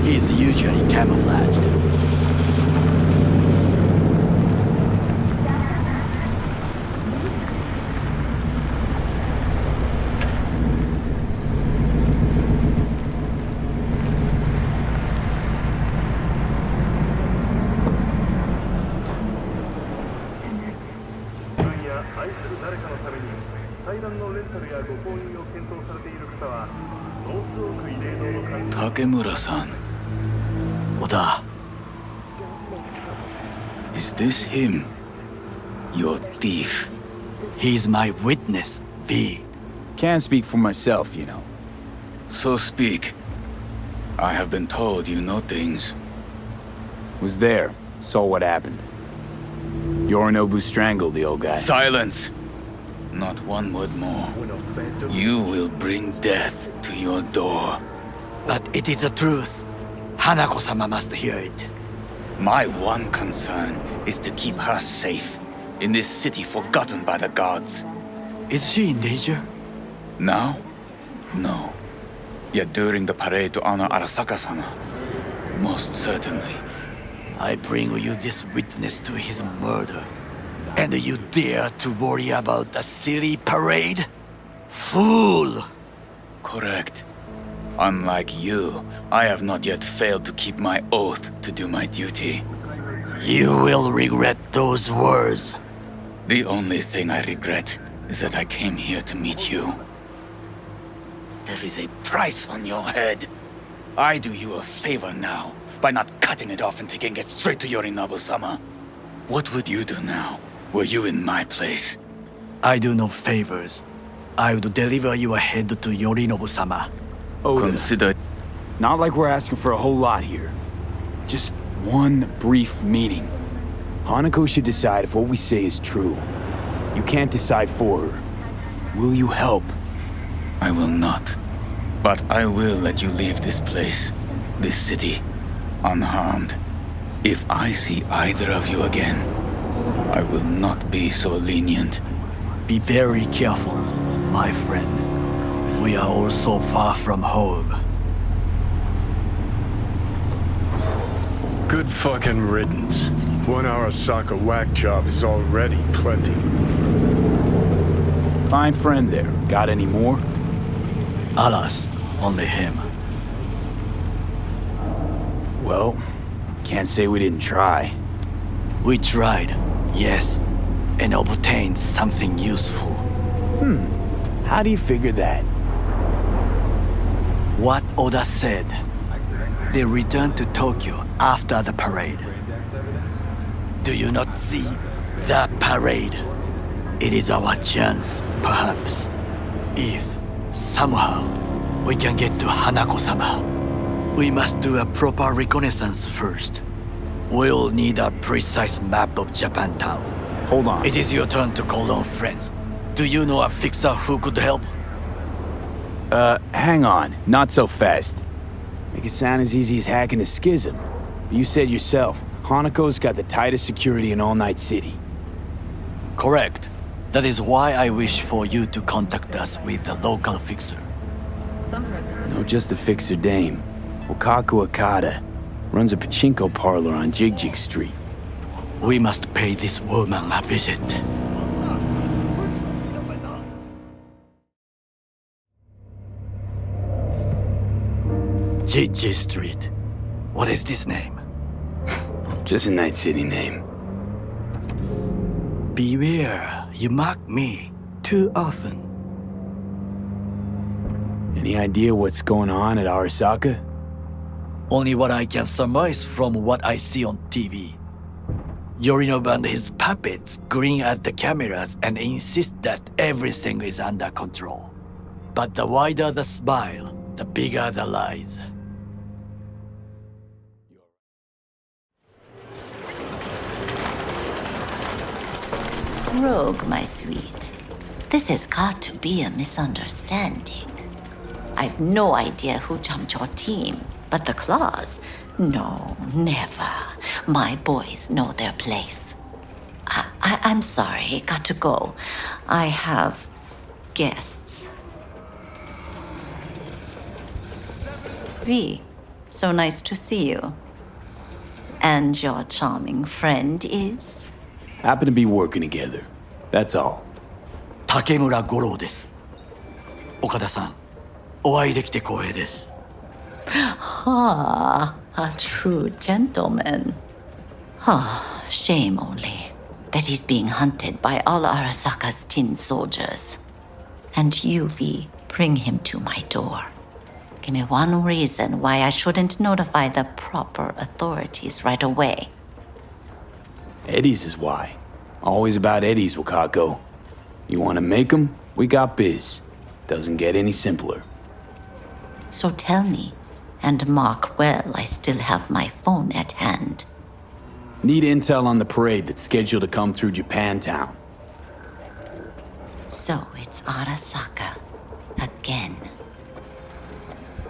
He is usually camouflaged. Takemura-san. Oda. Is this him? Your thief. He's my witness, V. Can't speak for myself, you know. So speak. I have been told you know things. Was there, saw what happened. Yorinobu strangled the old guy. Silence! Not one word more. You will bring death to your door. But it is the truth. Hanako-sama must hear it. My one concern is to keep her safe in this city forgotten by the gods. Is she in danger? Now? No. Yet during the parade to honor Arasaka-sama, most certainly. I bring you this witness to his murder. And you dare to worry about a silly parade? Fool! Correct. Unlike you, I have not yet failed to keep my oath to do my duty. You will regret those words. The only thing I regret is that I came here to meet you. There is a price on your head. I do you a favor now by not cutting it off and taking it straight to Yorinobu-sama. What would you do now, were you in my place? I do no favors. I would deliver your head to Yorinobu-sama. Oda, Consider... not like we're asking for a whole lot here. Just one brief meeting. Hanako should decide if what we say is true. You can't decide for her. Will you help? I will not. But I will let you leave this place, this city, unharmed. If I see either of you again, I will not be so lenient. Be very careful, my friend. We are all so far from home. Good fucking riddance. One Arasaka whack job is already plenty. Fine friend there. Got any more? Alas, only him. Well, can't say we didn't try. We tried, yes, and obtained something useful. How do you figure that? What Oda said. They returned to Tokyo after the parade. Do you not see the parade? It is our chance, perhaps. If, somehow, we can get to Hanako-sama. We must do a proper reconnaissance first. We'll need a precise map of Japantown. Hold on. It is your turn to call on friends. Do you know a fixer who could help? Hang on. Not so fast. Make it sound as easy as hacking a schism. You said yourself, Hanako's got the tightest security in all Night City. Correct. That is why I wish for you to contact us with the local fixer. No, just a fixer dame. Wakaku Akata. Runs a pachinko parlor on Jig Street. We must pay this woman a visit. Jig Street. What is this name? Just a Night City name. Beware, you mock me too often. Any idea what's going on at Arasaka? Only what I can surmise from what I see on TV. Yorinobu and his puppets grin at the cameras and insist that everything is under control. But the wider the smile, the bigger the lies. Rogue, my sweet. This has got to be a misunderstanding. I've no idea who jumped your team, but the claws? No, never. My boys know their place. I'm sorry, got to go. I have guests. V, so nice to see you. And your charming friend is? Happen to be working together. That's all. Takemura Goro です。岡田さん、お会いできて光栄です。Ah, a true gentleman. Ah, shame only that he's being hunted by all Arasaka's tin soldiers. And you, V, bring him to my door. Give me one reason why I shouldn't notify the proper authorities right away. Eddie's is why. Always about Eddie's, Wakako. You want to make 'em? We got biz. Doesn't get any simpler. So tell me, and mark well I still have my phone at hand. Need intel on the parade that's scheduled to come through Japantown. So it's Arasaka. Again.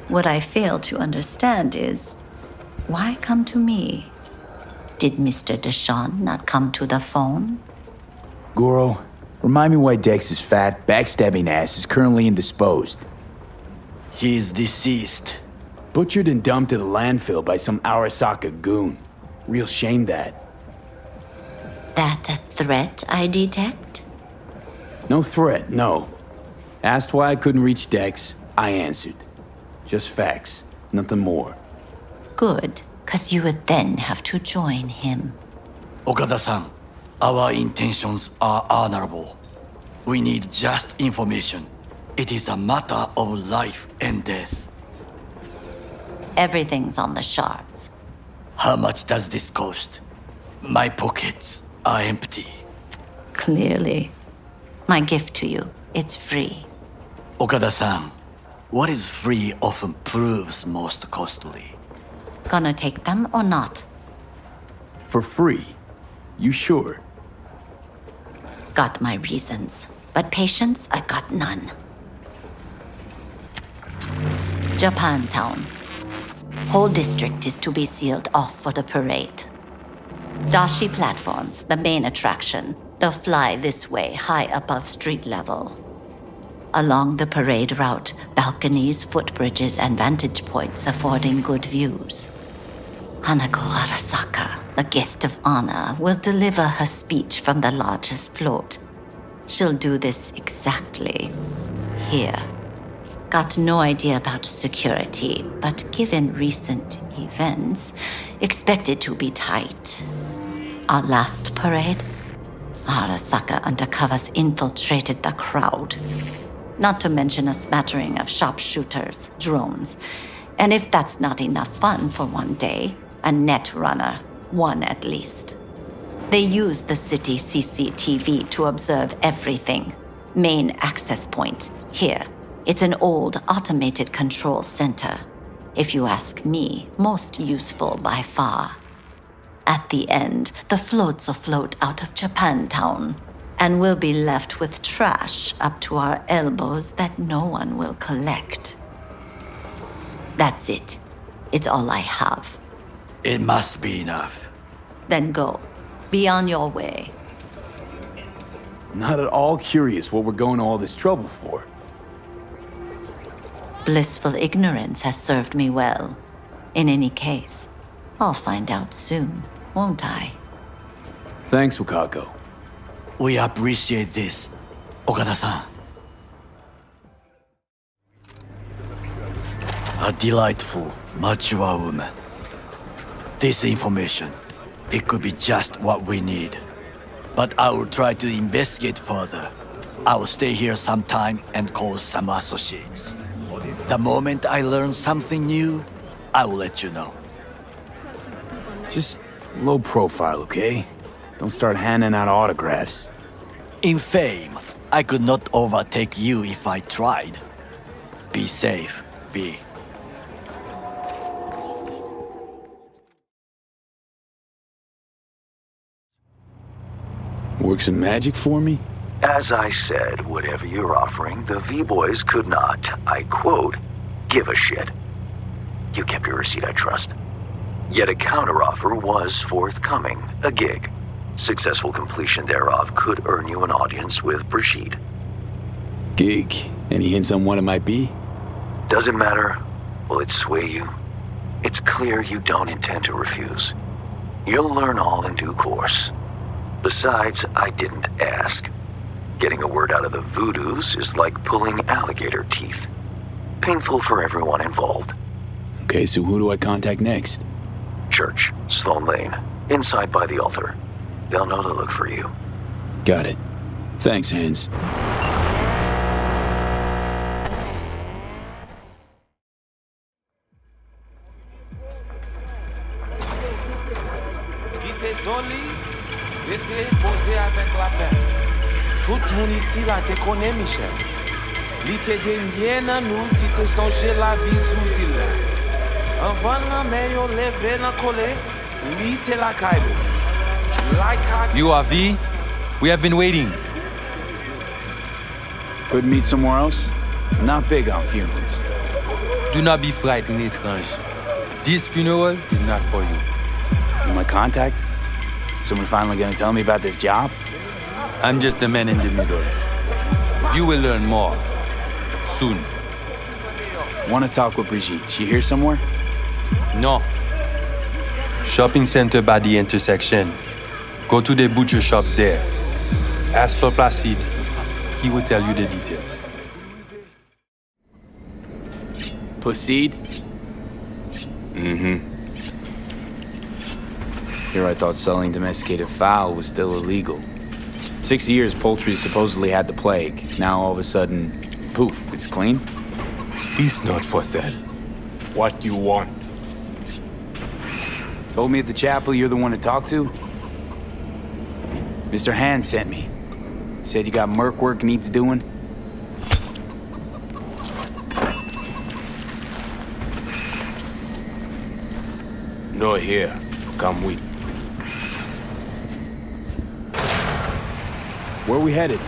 What I fail to understand is, why come to me? Did Mr. Deshawn not come to the phone? Goro, remind me why Dex's fat, backstabbing ass is currently indisposed. He is deceased. Butchered and dumped at a landfill by some Arasaka goon. Real shame that. That a threat I detect? No threat, no. Asked why I couldn't reach Dex, I answered. Just facts, nothing more. Good, 'cause you would then have to join him. Okada-san, our intentions are honorable. We need just information. It is a matter of life and death. Everything's on the shards. How much does this cost? My pockets are empty. Clearly. My gift to you, it's free. Okada-san, what is free often proves most costly. Gonna take them or not? For free? You sure? Got my reasons, but patience I got none. Japantown. Whole district is to be sealed off for the parade. Dashi platforms, the main attraction. They'll fly this way, high above street level. Along the parade route, balconies, footbridges, and vantage points affording good views. Hanako Arasaka, the guest of honor, will deliver her speech from the largest float. She'll do this exactly here. Got no idea about security, but given recent events, expect it to be tight. Our last parade, Arasaka undercovers infiltrated the crowd. Not to mention a smattering of sharpshooters, drones, and if that's not enough fun for one day, a net runner, one at least. They use the city CCTV to observe everything. Main access point, here. It's an old automated control center. If you ask me, most useful by far. At the end, the floats will float out of Japantown, and we'll be left with trash up to our elbows that no one will collect. That's it. It's all I have. It must be enough. Then go. Be on your way. Not at all curious what we're going to all this trouble for. Blissful ignorance has served me well. In any case, I'll find out soon, won't I? Thanks, Wakako. We appreciate this, Okada-san. A delightful, mature woman. This information, it could be just what we need. But I will try to investigate further. I will stay here some time and call some associates. The moment I learn something new, I will let you know. Just low profile, okay? Don't start handing out autographs. In fame, I could not overtake you if I tried. Be safe, V. Work some magic for me? As I said, whatever you're offering, the V-Boys could not, I quote, give a shit. You kept your receipt, I trust. Yet a counteroffer was forthcoming, a gig. Successful completion thereof could earn you an audience with Brigitte. Gig? Any hints on what it might be? Does it matter? Will it sway you? It's clear you don't intend to refuse. You'll learn all in due course. Besides, I didn't ask. Getting a word out of the Voodoos is like pulling alligator teeth. Painful for everyone involved. Okay, so who do I contact next? Church, Sloan Lane, inside by the altar. They'll know to look for you. Got it. Thanks, Hans. Tout moun ici la te connaît, Michel. Li te denye nan nou ti te sonje la vie sous île la. Avant la men yo leve nan kole, li te la kailo. You are V? We have been waiting. Could meet somewhere else? I'm not big on funerals. Do not be frightened, étrange. This funeral is not for you. You my contact? Someone finally gonna tell me about this job? I'm just a man in the middle. You will learn more. Soon. Want to talk with Brigitte. She here somewhere? No. Shopping center by the intersection. Go to the butcher shop there. Ask for Placide. He will tell you the details. Placide? Mm-hmm. Here I thought selling domesticated fowl was still illegal. 6 years poultry supposedly had the plague. Now all of a sudden, poof, it's clean? It's not for sale. What you want? Told me at the chapel you're the one to talk to? Mr. Hand sent me. Said you got merc work needs doing. No here. Come with. Where are we headed?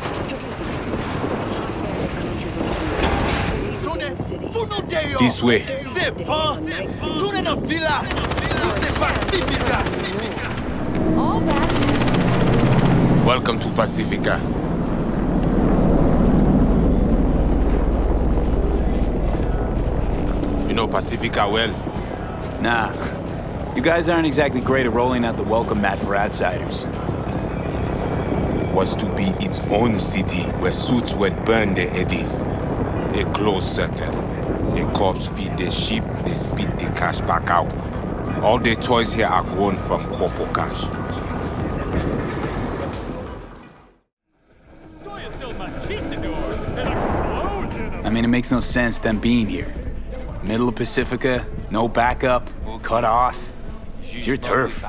This way. Welcome to Pacifica. You know Pacifica well? Nah. You guys aren't exactly great at rolling out the welcome mat for outsiders. Was to be its own city where suits would burn their eddies. A closed circle. The cops feed the sheep, they spit the cash back out. All the toys here are grown from corpo cash. I mean, it makes no sense them being here. Middle of Pacifica, no backup, cut off. It's your turf.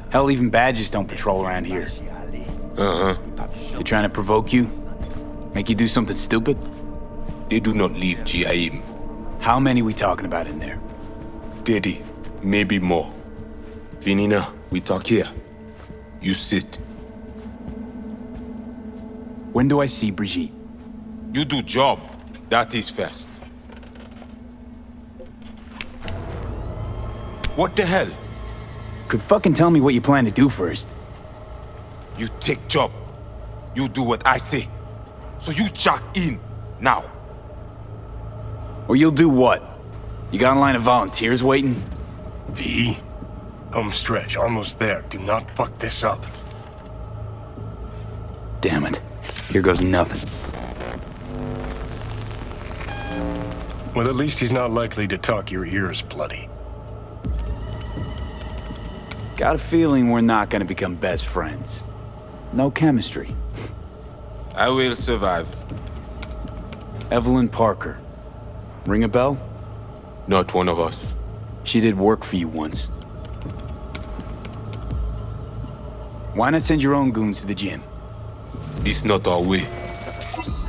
Hell, even badges don't patrol around here. Uh-huh. They trying to provoke you? Make you do something stupid? They do not leave GIM. How many we talking about in there? 30, maybe more. Vinina, we talk here. You sit. When do I see Brigitte? You do job. That is first. What the hell? Could fucking tell me what you plan to do first. You take job. You do what I say. So you check in, now. Or you'll do what? You got a line of volunteers waiting? V? Home stretch, almost there. Do not fuck this up. Damn it. Here goes nothing. Well, at least he's not likely to talk your ears bloody. Got a feeling we're not gonna become best friends. No chemistry. I will survive. Evelyn Parker. Ring a bell? Not one of us. She did work for you once. Why not send your own goons to the gym? This not our way.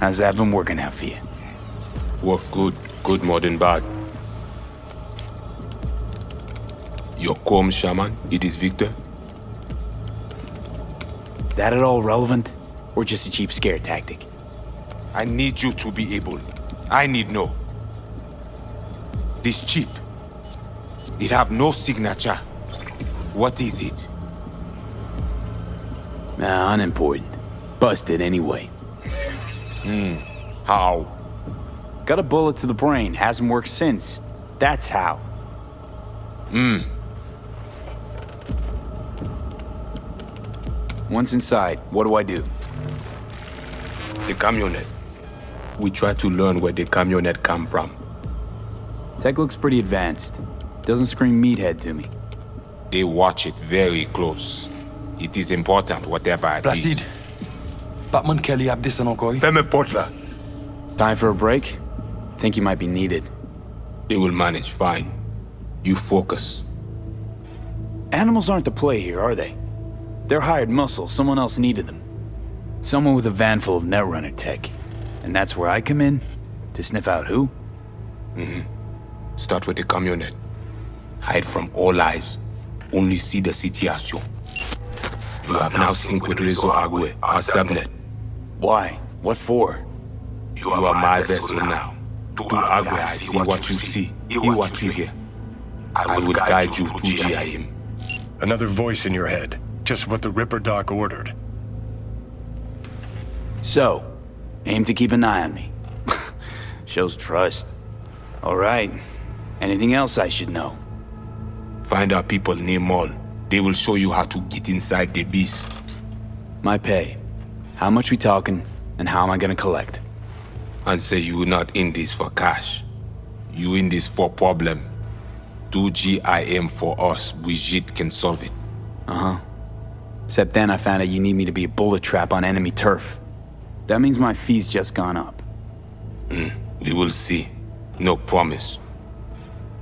How's that been working out for you? Work good. Good more than bad. Your calm shaman, it is Victor? Is that at all relevant? Or just a cheap scare tactic? I need you to be able. I need know. This chip. It have no signature. What is it? Nah, unimportant. Busted anyway. How? Got a bullet to the brain, hasn't worked since. That's how. Once inside, what do I do? The camionette. We try to learn where the camionette come from. Tech looks pretty advanced. Doesn't scream meathead to me. They watch it very close. It is important, whatever it Placide. is. Batman Kelly have this encore. Femme Potla. Time for a break? Think you might be needed. They will manage fine. You focus. Animals aren't the play here, are they? They're hired muscle, someone else needed them. Someone with a van full of Netrunner tech. And that's where I come in? To sniff out who? Start with the camionette. Hide from all eyes. Only see the situation. You have now synced with Rezo Agwe, our subnet. Why? What for? You are my vessel now. To Agwe, I see what you see. Hear what you hear. I will guide you to GIM. Another voice in your head. Just what the Ripper Doc ordered. So, aim to keep an eye on me. Shows trust. All right. Anything else I should know? Find our people near Mall. They will show you how to get inside the beast. My pay. How much we talking, and how am I gonna collect? And say you not in this for cash. You in this for problem. Do GIM for us. Brigitte can solve it. Uh-huh. Except then I found out you need me to be a bullet trap on enemy turf. That means my fee's just gone up. We will see. No promise.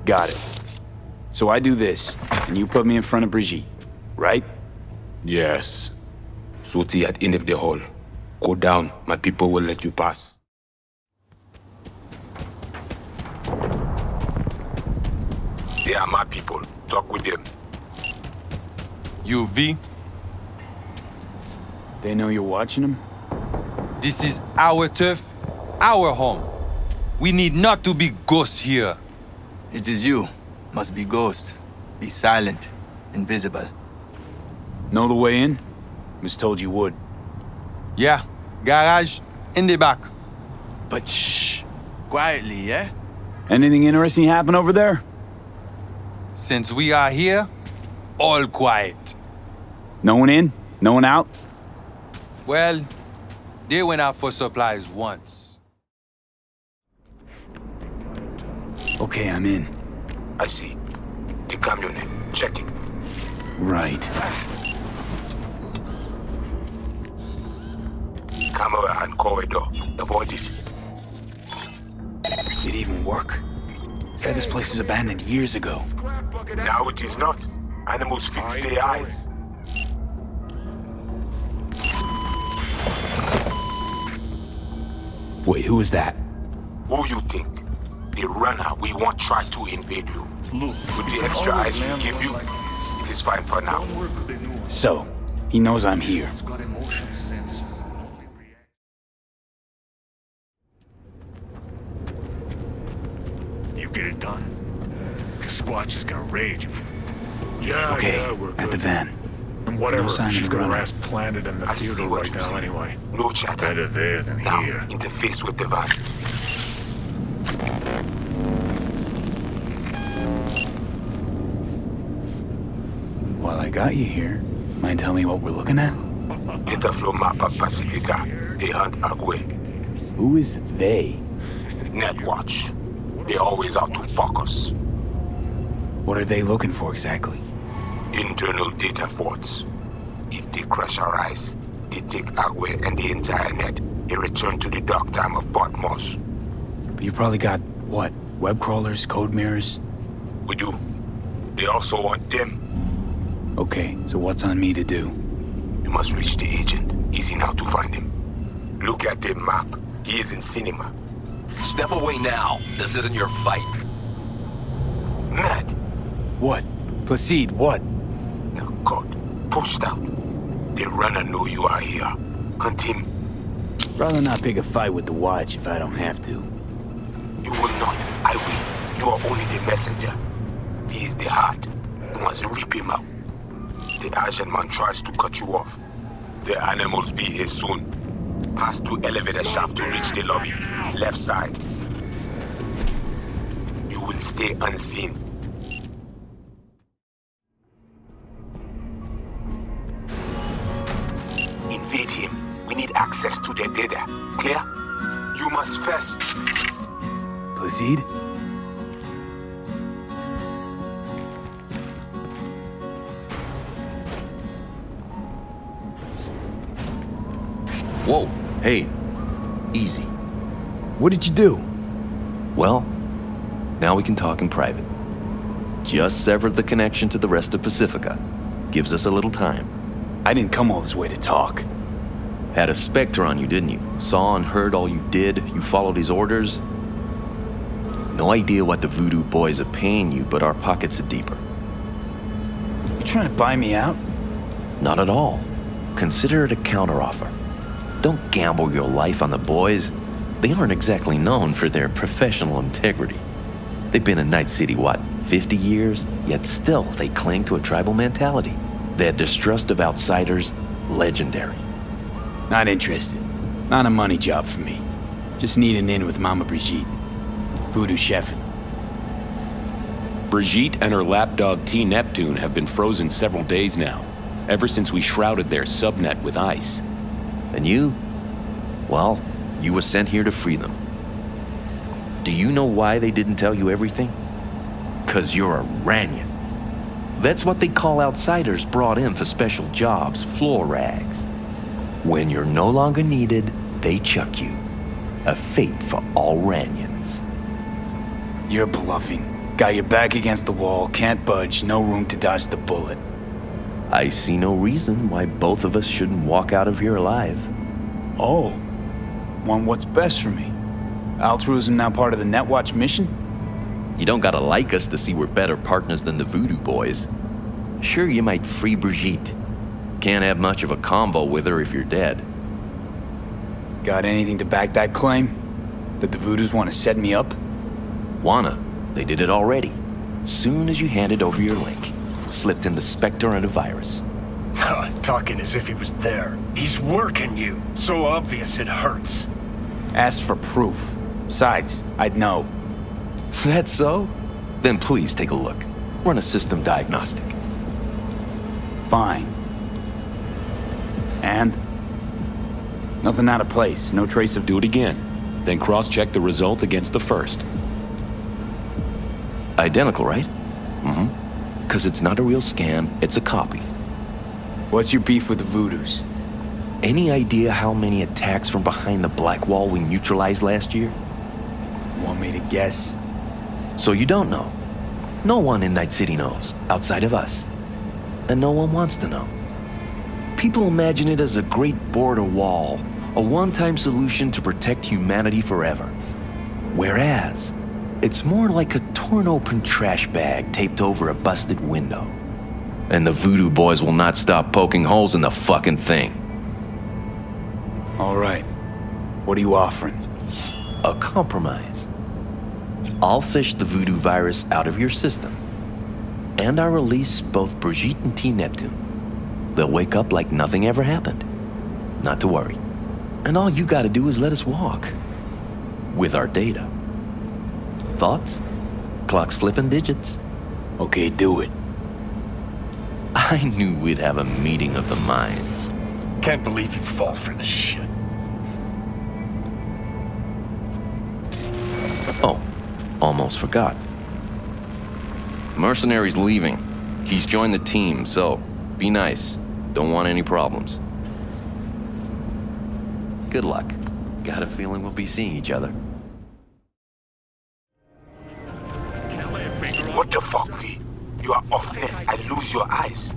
Got it. So I do this, and you put me in front of Brigitte, right? Yes. Soti at end of the hall. Go down. My people will let you pass. They are my people. Talk with them. You, V? They know you're watching them? This is our turf, our home. We need not to be ghosts here. It is you. Must be ghost. Be silent. Invisible. Know the way in? Was told you would. Yeah. Garage in the back. But shh. Quietly, yeah? Anything interesting happen over there? Since we are here, all quiet. No one in? No one out? Well, they went out for supplies once. Okay, I'm in. I see. The camionette. Check it. Right. Camera and corridor. Avoid it. Did it even work? Said this place is abandoned years ago. Now it is not. Animals fix their eyes. Wait, who was that? Who you think? The runner we want try to invade you. With the extra eyes we give you, it is fine for now. So, he knows I'm here. You get it done? Cause Squatch is gonna rage if... Yeah, Okay, yeah, we're good. at the van. And whatever, No sign she's of the got her runner. ass planted in the I see theater what right you now say. anyway. No chatter. Better there than Now, here. interface with the van. While I got you here, mind telling me what we're looking at? Data flow map of Pacifica. They hunt Agwe. Who is they? Netwatch. They always out to focus. What are they looking for exactly? Internal data forts. If they crush our eyes, they take Agwe and the entire net. They return to the dark time of Portmos. But you probably got, what, web crawlers, code mirrors? We do. They also want them. Okay, so what's on me to do? You must reach the agent. Easy now to find him. Look at the map. He is in cinema. Step away now. This isn't your fight. Mad. What? Placide, what? Now, God. Pushed out. The runner know you are here. Hunt him. Rather not pick a fight with the Watch if I don't have to. You will not. I will. You are only the messenger. He is the heart. You must rip him out. The Asian man tries to cut you off. The animals be here soon. Pass to elevator shaft to reach the lobby. Left side. You will stay unseen. Invade him. We need access to their data. Clear? You must first. Placide? Whoa, hey, easy. What did you do? Well, now we can talk in private. Just severed the connection to the rest of Pacifica. Gives us a little time. I didn't come all this way to talk. Had a Spectre on you, didn't you? Saw and heard all you did. You followed his orders. No idea what the voodoo boys are paying you, but our pockets are deeper. You trying to buy me out? Not at all. Consider it a counteroffer. Don't gamble your life on the boys. They aren't exactly known for their professional integrity. They've been in Night City, what, 50 years? Yet still, they cling to a tribal mentality. Their distrust of outsiders, legendary. Not interested. Not a money job for me. Just need an in with Mama Brigitte. Voodoo chefin'. Brigitte and her lapdog T. Neptune have been frozen several days now, ever since we shrouded their subnet with ice. And you? Well, you were sent here to free them. Do you know why they didn't tell you everything? 'Cause you're a Ranyan. That's what they call outsiders brought in for special jobs, floor rags. When you're no longer needed, they chuck you. A fate for all Ranyans. You're bluffing. Got your back against the wall, can't budge, no room to dodge the bullet. I see no reason why both of us shouldn't walk out of here alive. Oh. Want what's best for me? Altruism now part of the Netwatch mission? You don't gotta like us to see we're better partners than the Voodoo boys. Sure, you might free Brigitte. Can't have much of a convo with her if you're dead. Got anything to back that claim? That the Voodoos want to set me up? Wanna. They did it already. Soon as you handed over your link. Slipped in the Spectre and a virus. Talking as if he was there. He's working you. So obvious it hurts. Asked for proof. Besides, I'd know. That's so? Then please take a look. Run a system diagnostic. Fine. And? Nothing out of place, no trace of... Do it again. Then cross-check the result against the first. Identical, right? Mm-hmm. Because it's not a real scan, it's a copy. What's your beef with the Voodoos? Any idea how many attacks from behind the Black Wall we neutralized last year? Want me to guess? So you don't know. No one in Night City knows, outside of us. And no one wants to know. People imagine it as a great border wall, a one-time solution to protect humanity forever. Whereas, it's more like a torn-open trash bag taped over a busted window. And the Voodoo boys will not stop poking holes in the fucking thing. All right. What are you offering? A compromise. I'll fish the Voodoo virus out of your system. And I'll release both Brigitte and T. Neptune. They'll wake up like nothing ever happened. Not to worry. And all you gotta do is let us walk. With our data. Thoughts? Clock's flipping digits. Okay, do it. I knew we'd have a meeting of the minds. Can't believe you fall for this shit. Oh, almost forgot. Mercenary's leaving. He's joined the team, so be nice. Don't want any problems. Good luck. Got a feeling we'll be seeing each other. What the fuck, V? You are off net. I lose your eyes.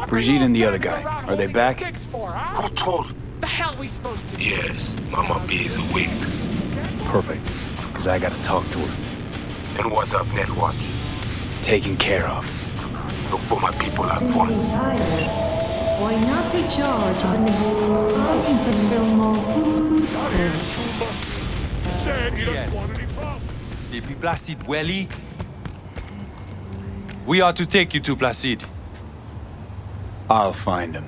Brigitte and the other guy, are they back? Who told? The hell we supposed to do? Yes, Mama B is awake. Perfect, because I gotta talk to her. And what of Netwatch? Taken care of. Look for my people at once. Why not recharge on the Depuis Placide Welly, we are to take you to Placide. I'll find him.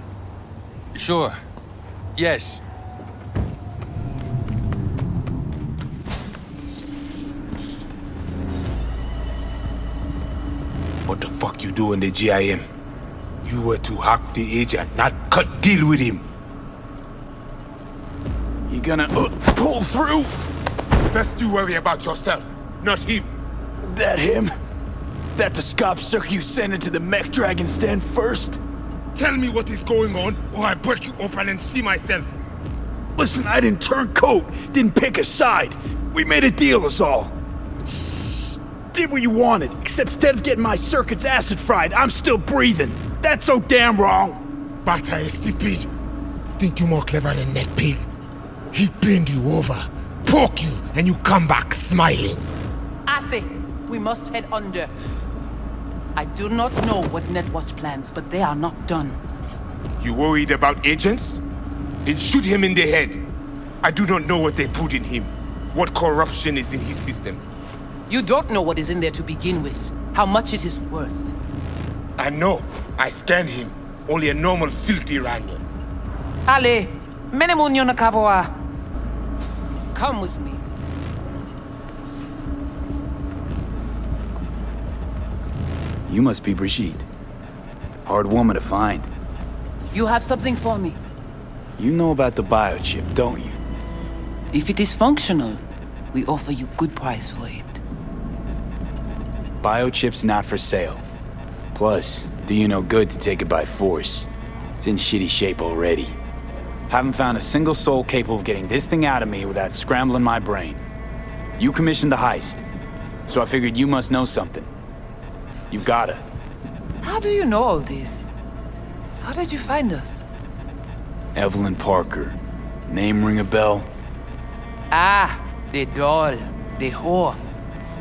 Sure. Yes. What the fuck you do in the GIM? You were to hack the agent, not cut deal with him. You gonna pull through? Best you worry about yourself, not him. That him? That the scop sucker you sent into the mech dragon stand first? Tell me what is going on, or I break you open and see myself. Listen, I didn't turn coat, didn't pick a side. We made a deal is all. Did what you wanted, except instead of getting my circuits acid fried, I'm still breathing. That's so damn wrong. Bata is stupid. Think you more clever than that pig? He bend you over, poke you, and you come back smiling. I say, we must head under. I do not know what Netwatch plans, but they are not done. You worried about agents? Then shoot him in the head. I do not know what they put in him. What corruption is in his system. You don't know what is in there to begin with. How much it is worth. I know. I scanned him. Only a normal filthy Iranian. Ale, menemunyo na kavoa. Come with me. You must be Brigitte. Hard woman to find. You have something for me. You know about the biochip, don't you? If it is functional, we offer you good price for it. Biochip's not for sale. Plus, do you no good to take it by force. It's in shitty shape already. Haven't found a single soul capable of getting this thing out of me without scrambling my brain. You commissioned the heist, so I figured you must know something. You've gotta. How do you know all this? How did you find us? Evelyn Parker. Name ring a bell? Ah, the doll, the whore.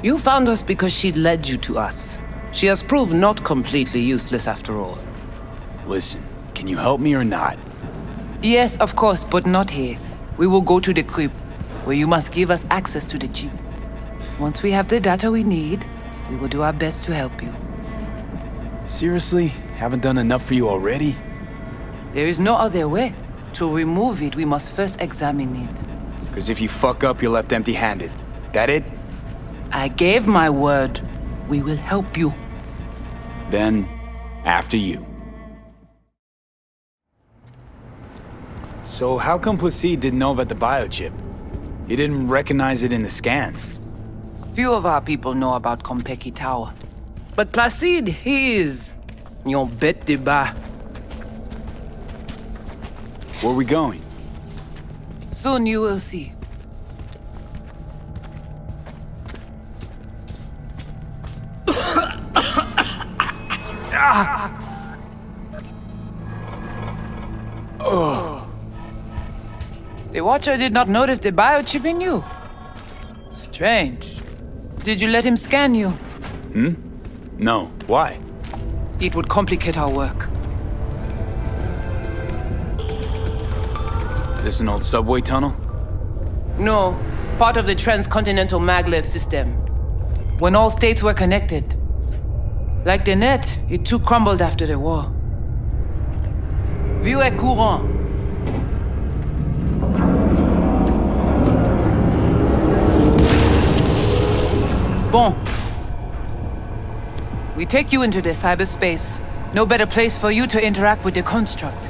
You found us because she led you to us. She has proved not completely useless after all. Listen, can you help me or not? Yes, of course, but not here. We will go to the crypt, where you must give us access to the chip. Once we have the data we need, we will do our best to help you. Seriously? Haven't done enough for you already? There is no other way. To remove it, we must first examine it. Because if you fuck up, you're left empty-handed. That it? I gave my word. We will help you. Then, after you. So how come Placide didn't know about the biochip? He didn't recognize it in the scans. Few of our people know about Kompeki Tower. But Placide, he is... Yon bête de bas. Where are we going? Soon you will see. Oh. The Watcher did not notice the biochip in you. Strange. Did you let him scan you? No. Why? It would complicate our work. This an old subway tunnel? No, part of the transcontinental maglev system. When all states were connected. Like the net, it too crumbled after the war. Vieux et courant. Bon. We take you into the cyberspace. No better place for you to interact with the construct.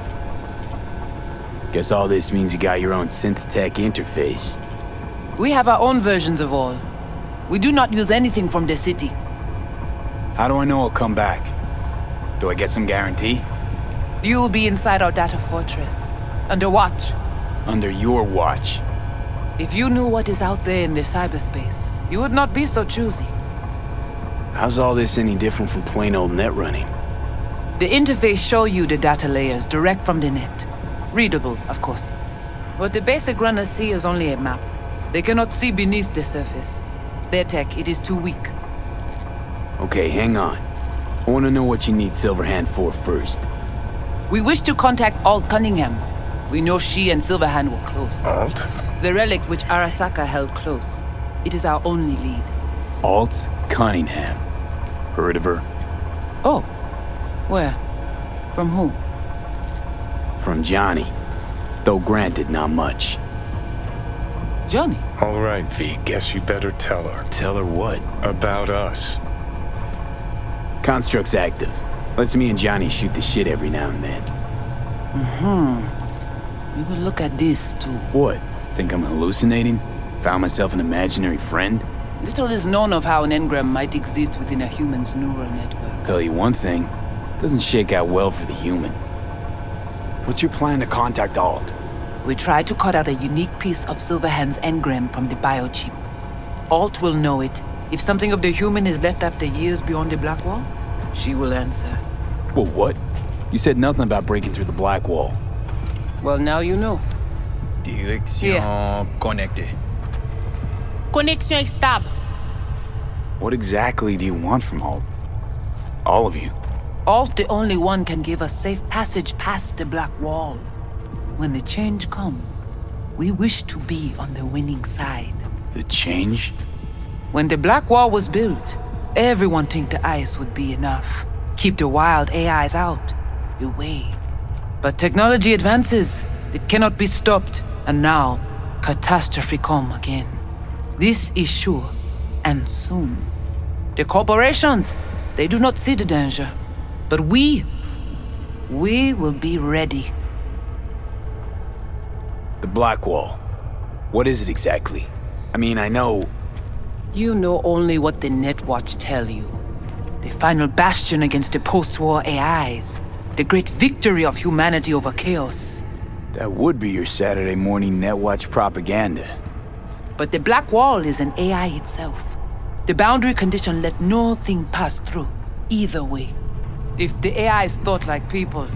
Guess all this means you got your own synth-tech interface. We have our own versions of all. We do not use anything from the city. How do I know I'll come back? Do I get some guarantee? You will be inside our data fortress, under watch. Under your watch. If you knew what is out there in the cyberspace, you would not be so choosy. How's all this any different from plain old net running? The interface show you the data layers direct from the net. Readable, of course. What the basic runners see is only a map. They cannot see beneath the surface. Their tech, it is too weak. Okay, hang on. I want to know what you need Silverhand for first. We wish to contact Alt Cunningham. We know she and Silverhand were close. Alt? The relic which Arasaka held close. It is our only lead. Alt Cunningham. Heard of her? Oh. Where? From who? From Johnny. Though granted, not much. Johnny? All right, V. Guess you better tell her. Tell her what? About us. Construct's active. Lets me and Johnny shoot the shit every now and then. We will look at this, too. What? Think I'm hallucinating? Found myself an imaginary friend? Little is known of how an engram might exist within a human's neural network. Tell you one thing. Doesn't shake out well for the human. What's your plan to contact Alt? We try to cut out a unique piece of Silverhand's engram from the biochip. Alt will know it. If something of the human is left after years beyond the Black Wall, she will answer. Well, what? You said nothing about breaking through the Black Wall. Well, now you know. Direction connectée. Connexion stable. What exactly do you want from Alt? All of you? Alt, the only one, can give us safe passage past the Black Wall. When the change comes, we wish to be on the winning side. The change? When the Black Wall was built, everyone think the ice would be enough. Keep the wild AIs out, away. But technology advances. It cannot be stopped. And now, catastrophe come again. This is sure, and soon. The corporations, they do not see the danger. But we will be ready. The Black Wall. What is it exactly? I mean, I know... You know only what the Netwatch tell you. The final bastion against the post-war AIs. The great victory of humanity over chaos. That would be your Saturday morning Netwatch propaganda. But the Black Wall is an AI itself. The boundary condition let nothing pass through, either way. If the AIs thought like people,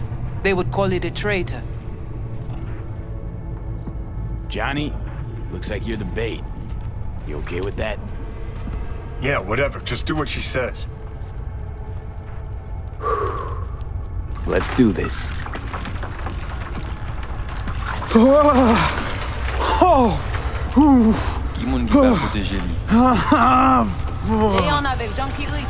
they would call it a traitor. Johnny, looks like you're the bait. You okay with that? Yeah, whatever. Just do what she says. Let's do this. Qui moun ki pa protéger li? Léon avec Jean Kiri.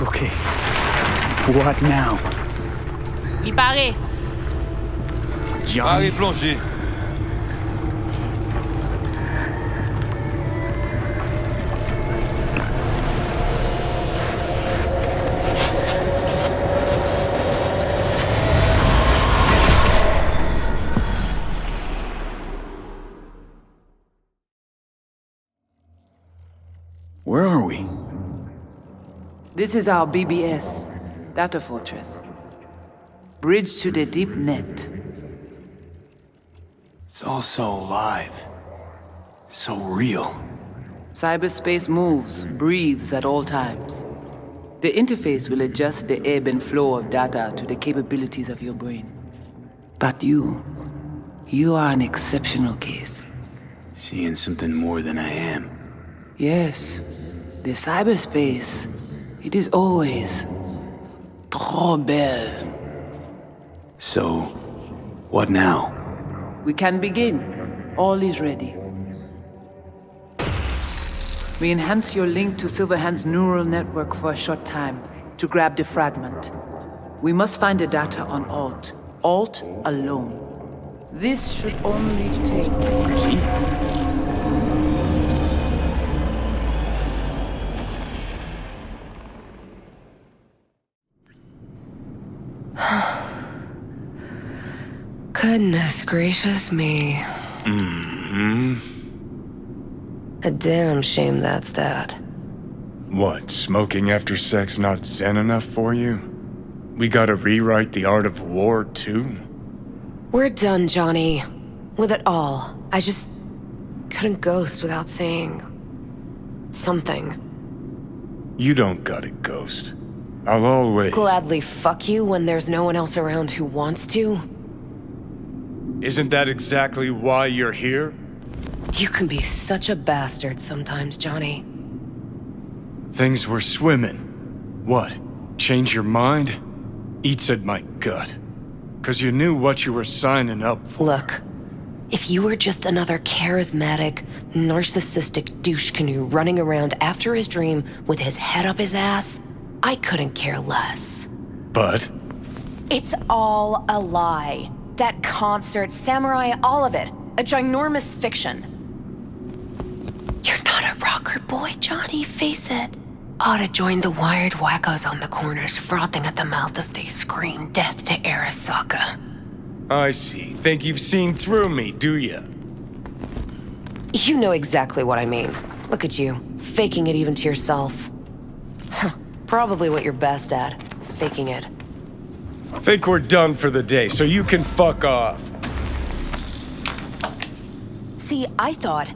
Okay. What now? Il paraît. Paré plongé. This is our BBS, Data Fortress. Bridge to the deep net. It's all so alive. So real. Cyberspace moves, breathes at all times. The interface will adjust the ebb and flow of data to the capabilities of your brain. But you are an exceptional case. Seeing something more than I am. Yes, the cyberspace, it is always trop belle. So, what now? We can begin. All is ready. We enhance your link to Silverhand's neural network for a short time to grab the fragment. We must find the data on Alt. Alt alone. This should only take... Goodness gracious me. Mm-hmm. A damn shame that's that. What, smoking after sex not zen enough for you? We gotta rewrite the art of war, too? We're done, Johnny. With it all. I just couldn't ghost without saying something. You don't gotta ghost. I'll always... Gladly fuck you when there's no one else around who wants to. Isn't that exactly why you're here? You can be such a bastard sometimes, Johnny. Things were swimming. What? Change your mind? Eats at my gut. 'Cause you knew what you were signing up for. Look, if you were just another charismatic, narcissistic douche canoe running around after his dream with his head up his ass, I couldn't care less. But? It's all a lie. That concert, Samurai, all of it. A ginormous fiction. You're not a rocker boy, Johnny, face it. Ought to join the wired wackos on the corners, frothing at the mouth as they scream death to Arasaka. I see. Think you've seen through me, do ya? You know exactly what I mean. Look at you, faking it even to yourself. Huh, probably what you're best at, faking it. Think we're done for the day, so you can fuck off. See, I thought...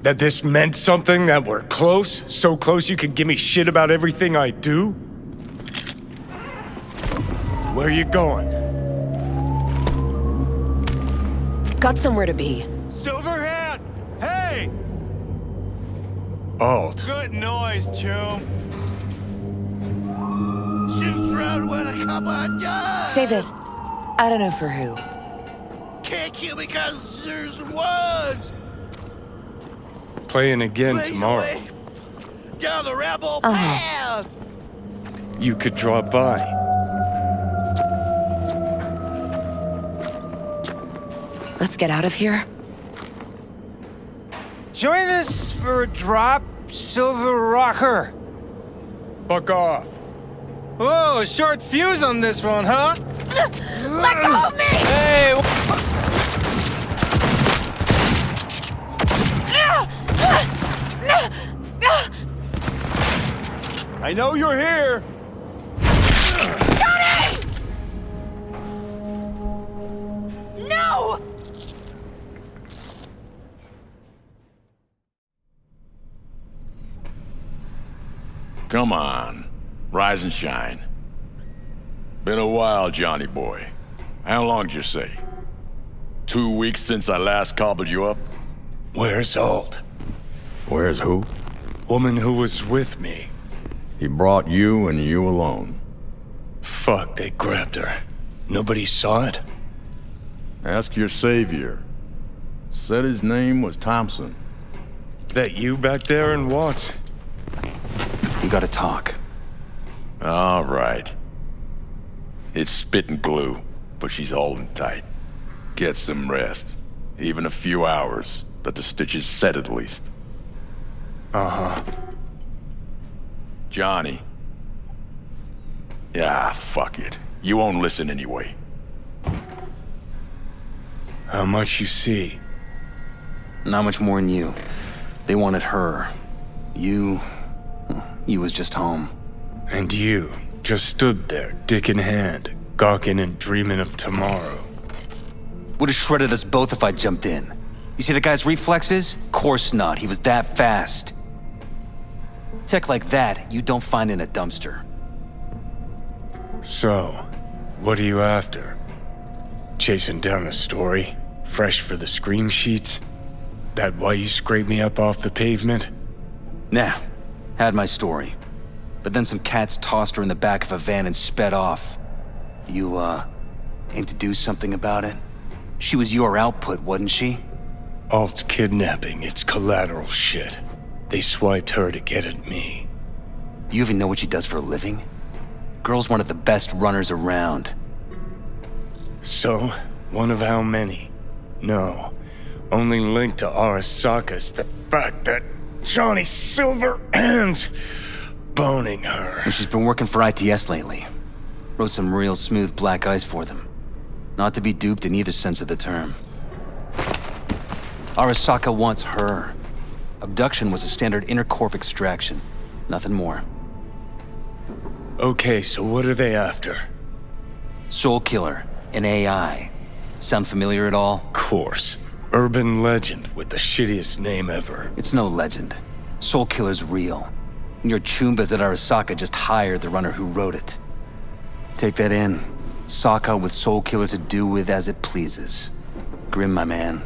That this meant something, that we're close? So close you can give me shit about everything I do? Where you going? Got somewhere to be. Silverhand! Hey! Alt. Good noise, chum. Shoots round when I come undone. Save it. I don't know for who. Can't kill me because there's words. Playing again Blaze tomorrow. away. Down the rebel path. You could drop by. Let's get out of here. Join us for a drop, Silver Rocker. Fuck off. Whoa, short fuse on this one, huh? Let go of me! Hey! I know you're here! Johnny! No! Come on. Rise and shine. Been a while, Johnny boy. How long did you say? 2 weeks since I last cobbled you up? Where's Alt? Where's who? Woman who was with me. He brought you and you alone. Fuck, they grabbed her. Nobody saw it? Ask your savior. Said his name was Thompson. That you back there in Watts? You gotta talk. All right. It's spit and glue, but she's holding tight. Get some rest. Even a few hours, but the stitches set at least. Uh-huh. Johnny. Yeah, fuck it. You won't listen anyway. How much you see? Not much more than you. They wanted her. You He was just home. And you just stood there, dick in hand, gawking and dreaming of tomorrow. Would have shredded us both if I jumped in. You see the guy's reflexes? Course not, he was that fast. Tech like that, you don't find in a dumpster. So, what are you after? Chasing down a story? Fresh for the scream sheets? That why you scraped me up off the pavement? Nah, had my story. But then some cats tossed her in the back of a van and sped off. You, aim to do something about it? She was your output, wasn't she? Alt's kidnapping, it's collateral shit. They swiped her to get at me. You even know what she does for a living? Girl's one of the best runners around. So, one of how many? No. Only link to Arasaka's the fact that Johnny Silverhand's boning her. And she's been working for ITS lately. Wrote some real smooth black ice for them. Not to be duped in either sense of the term. Arasaka wants her. Abduction was a standard intercorp extraction. Nothing more. Okay, so what are they after? Soul Killer, an AI. Sound familiar at all? Course. Urban legend with the shittiest name ever. It's no legend. Soul Killer's real. And your Chumbas at Arasaka just hired the runner who wrote it. Take that in. Saka with Soul Killer to do with as it pleases. Grim, my man.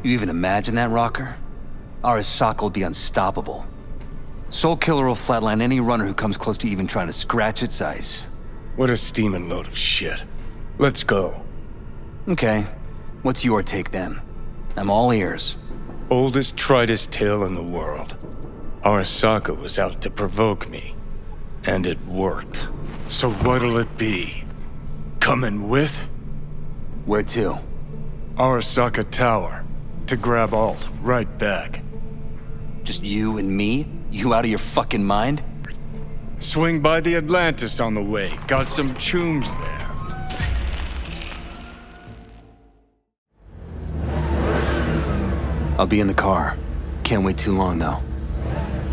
You even imagine that, Rocker? Arasaka will be unstoppable. Soul Killer will flatline any runner who comes close to even trying to scratch its ice. What a steaming load of shit. Let's go. Okay. What's your take then? I'm all ears. Oldest, tritest tale in the world. Arasaka was out to provoke me. And it worked. So what'll it be? Coming with? Where to? Arasaka Tower. To grab Alt right back. Just you and me? You out of your fucking mind? Swing by the Atlantis on the way. Got some chooms there. I'll be in the car. Can't wait too long, though.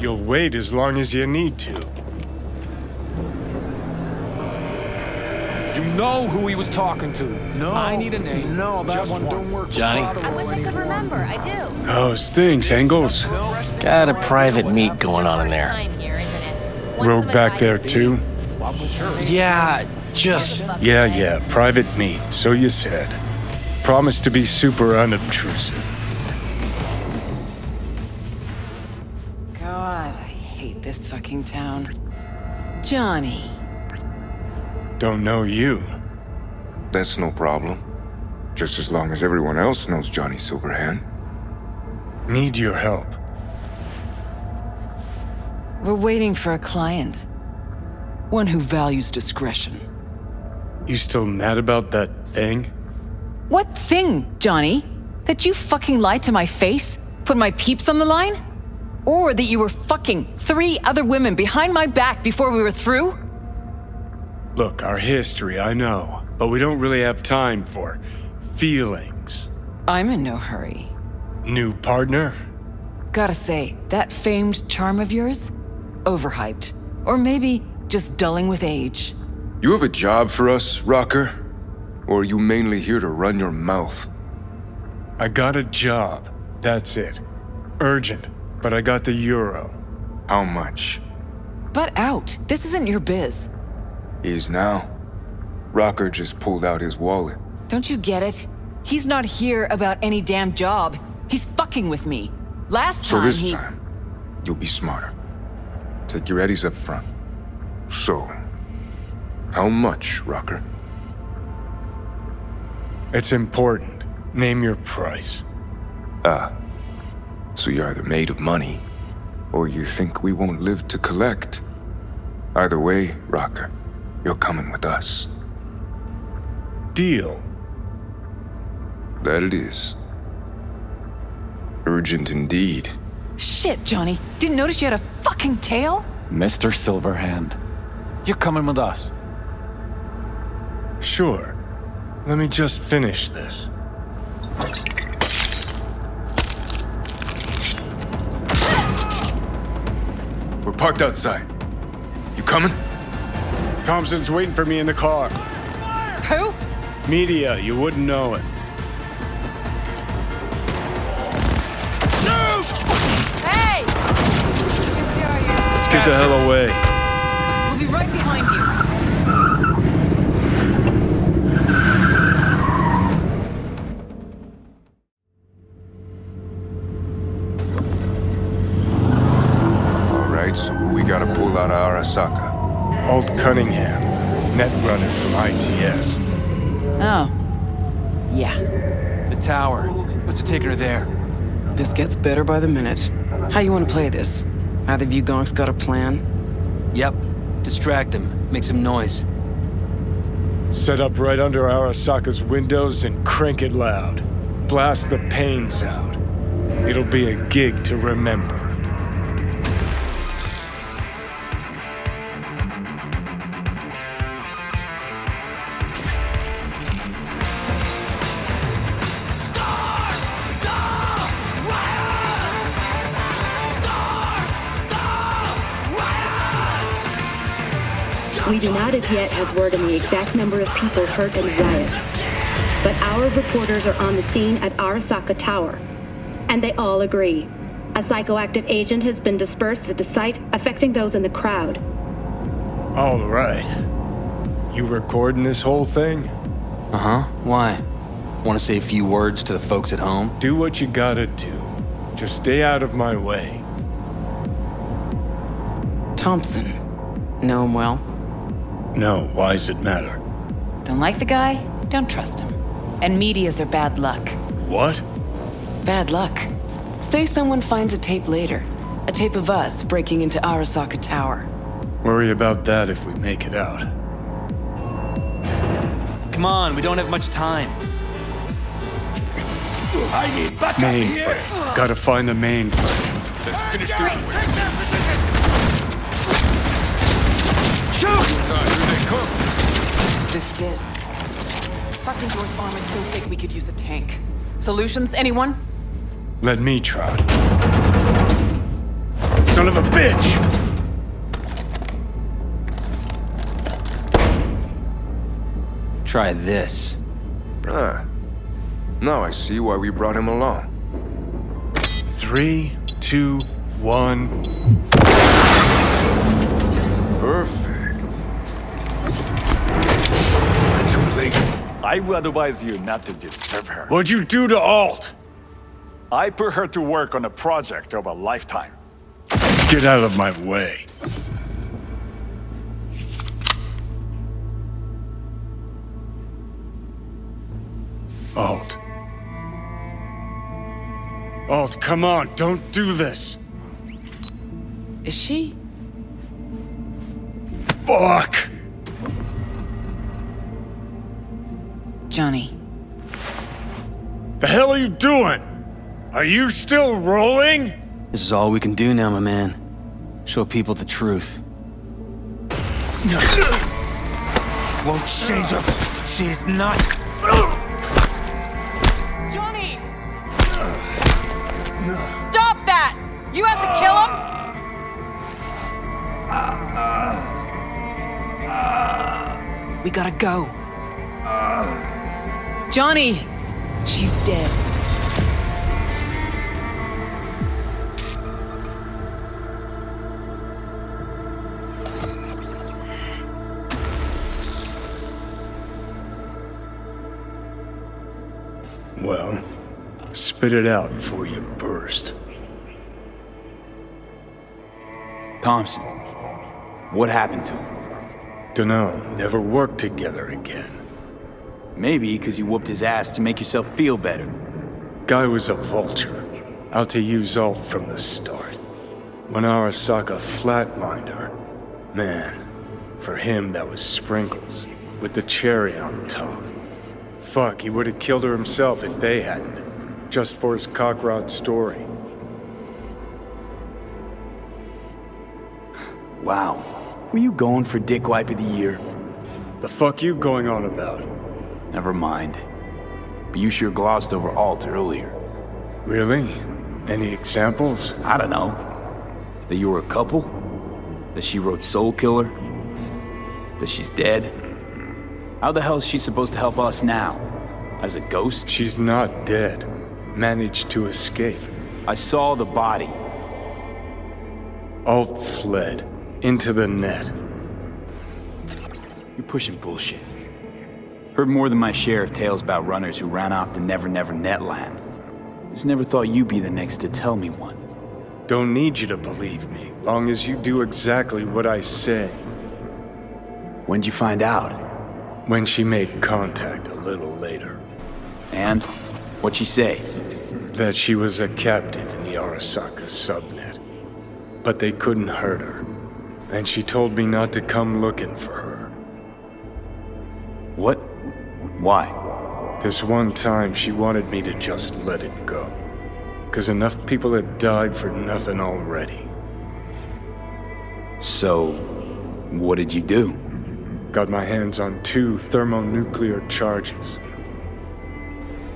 You'll wait as long as you need to. You know who he was talking to. No. I need a name. No, that Just one don't work. Johnny. I wish I could remember. I do. How's things, Engels? Got a private meet going on in there. Rogue back there too? Yeah, just... Yeah, private meet, so you said. Promise to be super unobtrusive. God, I hate this fucking town. Johnny. Don't know you. That's no problem. Just as long as everyone else knows Johnny Silverhand. Need your help. We're waiting for a client. One who values discretion. You still mad about that thing? What thing, Johnny? That you fucking lied to my face? Put my peeps on the line? Or that you were fucking 3 other women behind my back before we were through? Look, our history, I know. But we don't really have time for feelings. I'm in no hurry. New partner? Gotta say, that famed charm of yours? Overhyped. Or maybe just dulling with age. You have a job for us, Rocker? Or are you mainly here to run your mouth? I got a job. That's it. Urgent. But I got the euro. How much? Butt out. This isn't your biz. Is now. Rocker just pulled out his wallet. Don't you get it? He's not here about any damn job. He's fucking with me. Last time So this time, you'll be smarter. Take your eddies up front. So, how much, Rocker? It's important. Name your price. Ah. So you're either made of money, or you think we won't live to collect. Either way, Rocker, you're coming with us. Deal. That it is. Urgent indeed. Shit, Johnny. Didn't notice you had a fucking tail? Mr. Silverhand, you're coming with us. Sure. Let me just finish this. We're parked outside. You coming? Thompson's waiting for me in the car. Who? Media, you wouldn't know it. Hey! Let's get the hell away. We'll be right behind you. All right, so who we gotta pull out of Arasaka? Alt Cunningham, netrunner from ITS. Oh. Yeah. The tower. What's it taking her there? This gets better by the minute. How you want to play this? Either of you gonks got a plan? Yep. Distract him. Make some noise. Set up right under Arasaka's windows and crank it loud. Blast the panes out. It'll be a gig to remember. We do not as yet have word on the exact number of people hurt in the riots, but our reporters are on the scene at Arasaka Tower, and they all agree. A psychoactive agent has been dispersed at the site, affecting those in the crowd. All right. You recording this whole thing? Uh-huh. Why? Want to say a few words to the folks at home? Do what you gotta do. Just stay out of my way. Thompson. Know him well? No, why's it matter? Don't like the guy? Don't trust him. And medias are bad luck. What? Bad luck. Say someone finds a tape later. A tape of us breaking into Arasaka Tower. Worry about that if we make it out. Come on, we don't have much time. I need backup here. Mainframe. Gotta find the mainframe. Let's finish this. Shoot! This is it. Fucking door's armored so thick we could use a tank. Solutions, anyone? Let me try. Son of a bitch! Try this. Ah. Now I see why we brought him along. 3, 2, 1. Perfect. Too late. I would advise you not to disturb her. What'd you do to Alt? I put her to work on a project of a lifetime. Get out of my way. Alt. Alt, come on, don't do this. Is she? Fuck! Johnny. The hell are you doing? Are you still rolling? This is all we can do now, my man. Show people the truth. Won't change her. She's not. Johnny! Stop that! You have to kill him? We gotta go. Johnny! She's dead. Well, spit it out before you burst. Thompson, what happened to him? Dunno, never worked together again. Maybe because you whooped his ass to make yourself feel better. Guy was a vulture, out to use Alt from the start. When Arasaka flatlined her, man, for him that was sprinkles, with the cherry on top. Fuck, he would have killed her himself if they hadn't, just for his cockrod story. Wow. Were you going for Dickwipe of the Year? The fuck you going on about? Never mind. But you sure glossed over Alt earlier. Really? Any examples? I don't know. That you were a couple? That she wrote Soul Killer? That she's dead? How the hell is she supposed to help us now? As a ghost? She's not dead. Managed to escape. I saw the body. Alt fled. Into the net. You're pushing bullshit. Heard more than my share of tales about runners who ran off the Never Never Netland. Just never thought you'd be the next to tell me one. Don't need you to believe me, long as you do exactly what I say. When'd you find out? When she made contact a little later. And? What'd she say? That she was a captive in the Arasaka subnet. But they couldn't hurt her. And she told me not to come looking for her. What? Why? This one time she wanted me to just let it go. 'Cause enough people had died for nothing already. So, what did you do? Got my hands on 2 thermonuclear charges.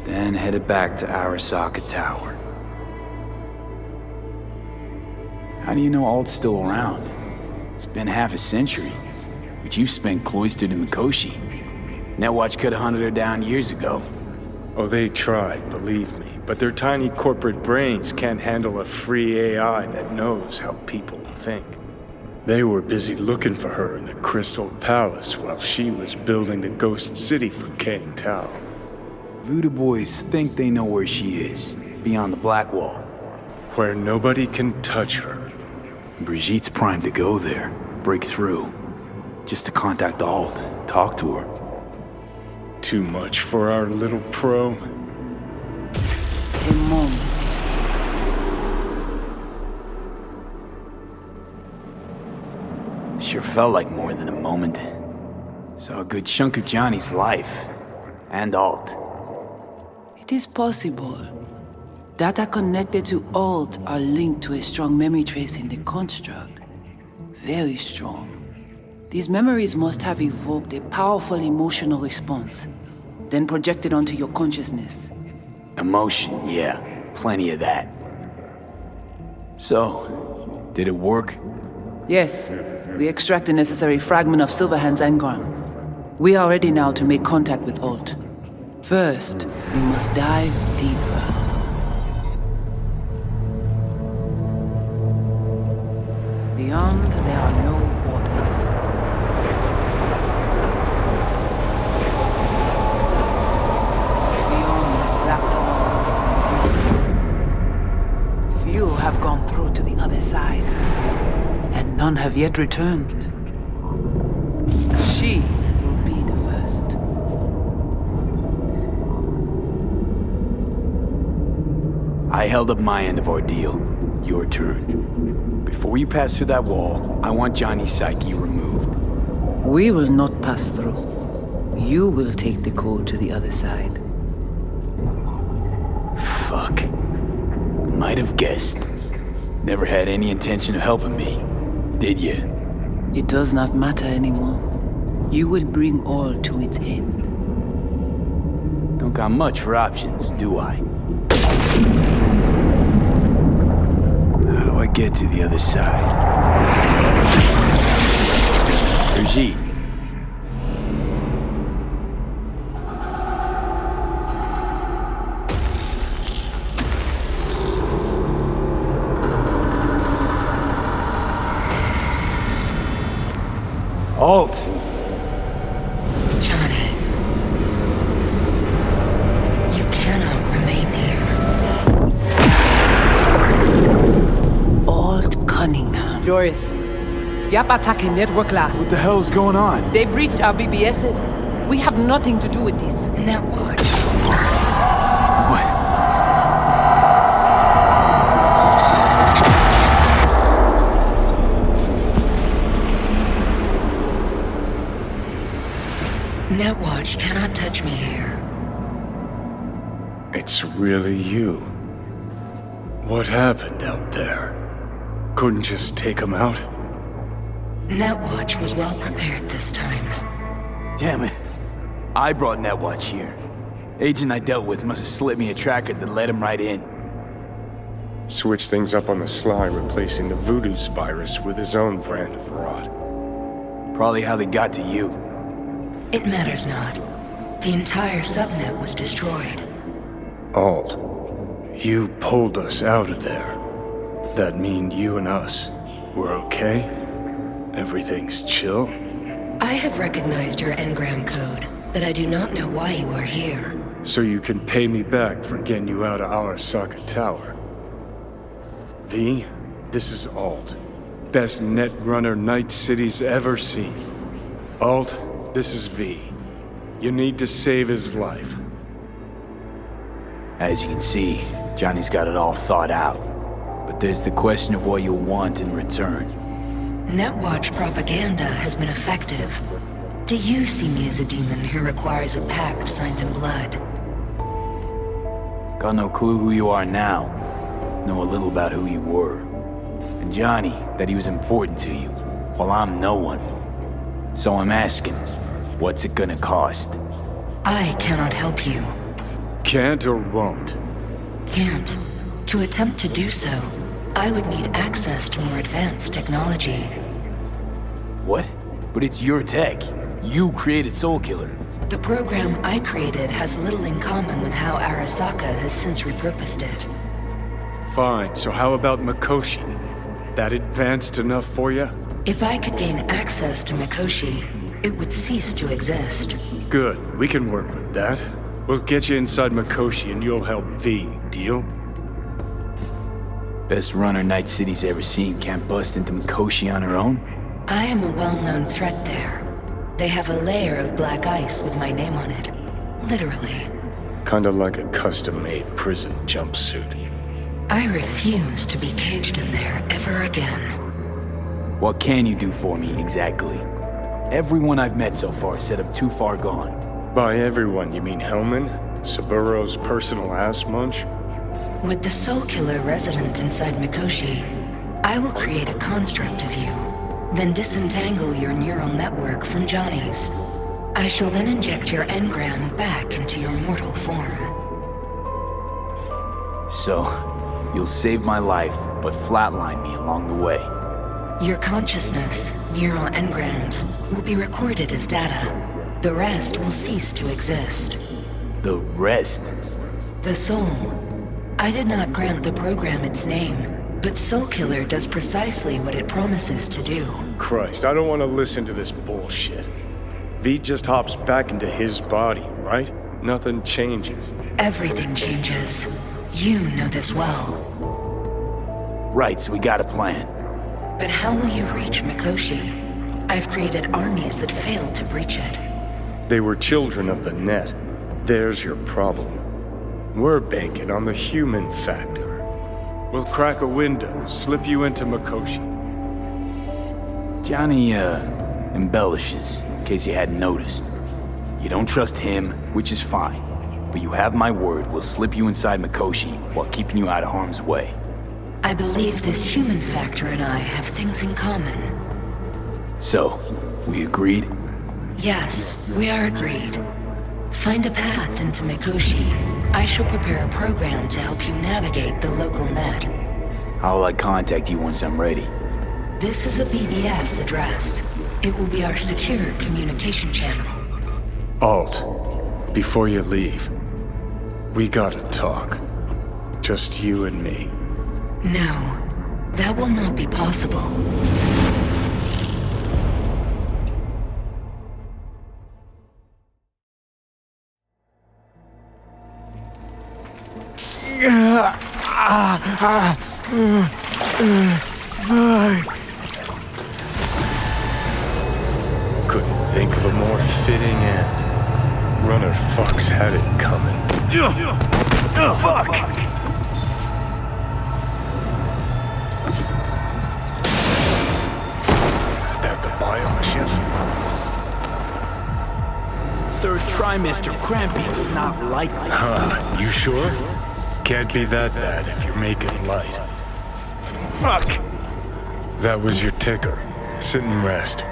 Then headed back to Arasaka Tower. How do you know Alt's still around? It's been half a century, but you've spent cloistered in Mikoshi. Netwatch could have hunted her down years ago. Oh, they tried, believe me, but their tiny corporate brains can't handle a free AI that knows how people think. They were busy looking for her in the Crystal Palace while she was building the Ghost City for Kang Tao. Voodoo boys think they know where she is, beyond the Black Wall. Where nobody can touch her. Brigitte's primed to go there, break through. Just to contact Alt, talk to her. Too much for our little pro. A moment. Sure felt like more than a moment. Saw a good chunk of Johnny's life. And Alt. It is possible. Data connected to Alt are linked to a strong memory trace in the construct. Very strong. These memories must have evoked a powerful emotional response, then projected onto your consciousness. Emotion, yeah. Plenty of that. So, did it work? Yes. We extract the necessary fragment of Silverhand's engram. We are ready now to make contact with Alt. First, we must dive deeper. Beyond, there are no borders. Beyond the Black Wall. Few have gone through to the other side, and none have yet returned. She will be the first. I held up my end of our deal. Your turn. Before you pass through that wall, I want Johnny's psyche removed. We will not pass through. You will take the code to the other side. Fuck. Might have guessed. Never had any intention of helping me, did you? It does not matter anymore. You will bring all to its end. Don't got much for options, do I? How do I get to the other side? Brigitte. Alt! Johnny. You cannot remain here. Alt Cunningham. Joris. Yap attacking network lab. What the hell is going on? They breached our BBSs. We have nothing to do with this. Netwatch. What? Netwatch cannot touch me here. It's really you. What happened out there? Couldn't just take him out? Netwatch was well prepared this time. Damn it. I brought Netwatch here. Agent I dealt with must have slipped me a tracker that led him right in. Switch things up on the sly, replacing the Voodoo's virus with his own brand of rot. Probably how they got to you. It matters not. The entire subnet was destroyed. Alt, you pulled us out of there. That mean you and us, we're okay? Everything's chill? I have recognized your engram code, but I do not know why you are here. So you can pay me back for getting you out of Arasaka Tower. V, this is Alt. Best netrunner Night City's ever seen. Alt, this is V. You need to save his life. As you can see, Johnny's got it all thought out. But there's the question of what you'll want in return. Netwatch propaganda has been effective. Do you see me as a demon who requires a pact signed in blood? Got no clue who you are now. Know a little about who you were. And Johnny, that he was important to you, while I'm no one. So I'm asking, what's it gonna cost? I cannot help you. Can't or won't? Can't. To attempt to do so, I would need access to more advanced technology. What? But it's your tech. You created Soulkiller. The program I created has little in common with how Arasaka has since repurposed it. Fine, so how about Mikoshi? That advanced enough for you? If I could gain access to Mikoshi, it would cease to exist. Good, we can work with that. We'll get you inside Mikoshi and you'll help V, deal? Best runner Night City's ever seen can't bust into Mikoshi on her own? I am a well-known threat there. They have a layer of black ice with my name on it. Literally. Kinda like a custom-made prison jumpsuit. I refuse to be caged in there ever again. What can you do for me, exactly? Everyone I've met so far said I'm too far gone. By everyone, you mean Hellman? Saburo's personal ass munch? With the Soulkiller resident inside Mikoshi, I will create a construct of you, then disentangle your neural network from Johnny's. I shall then inject your engram back into your mortal form. So, you'll save my life, but flatline me along the way. Your consciousness, neural engrams, will be recorded as data. The rest will cease to exist. The rest? The soul. I did not grant the program its name, but Soulkiller does precisely what it promises to do. Christ, I don't want to listen to this bullshit. V just hops back into his body, right? Nothing changes. Everything changes. You know this well. Right, so we got a plan. But how will you reach Mikoshi? I've created armies that failed to breach it. They were children of the net. There's your problem. We're banking on the human factor. We'll crack a window, slip you into Mikoshi. Johnny, embellishes, in case you hadn't noticed. You don't trust him, which is fine. But you have my word, we'll slip you inside Mikoshi while keeping you out of harm's way. I believe this human factor and I have things in common. So, we agreed? Yes, we are agreed. Find a path into Mikoshi. I shall prepare a program to help you navigate the local net. How will I contact you once I'm ready? This is a BBS address. It will be our secure communication channel. Alt, before you leave, we gotta talk. Just you and me. No, that will not be possible. Couldn't think of a more fitting end. Runner fucks had it coming. Fuck! That the biome ship? Third trimester cramping's not likely. Huh, you sure? Can't be that bad if you're making light. Fuck! That was your ticker. Sit and rest.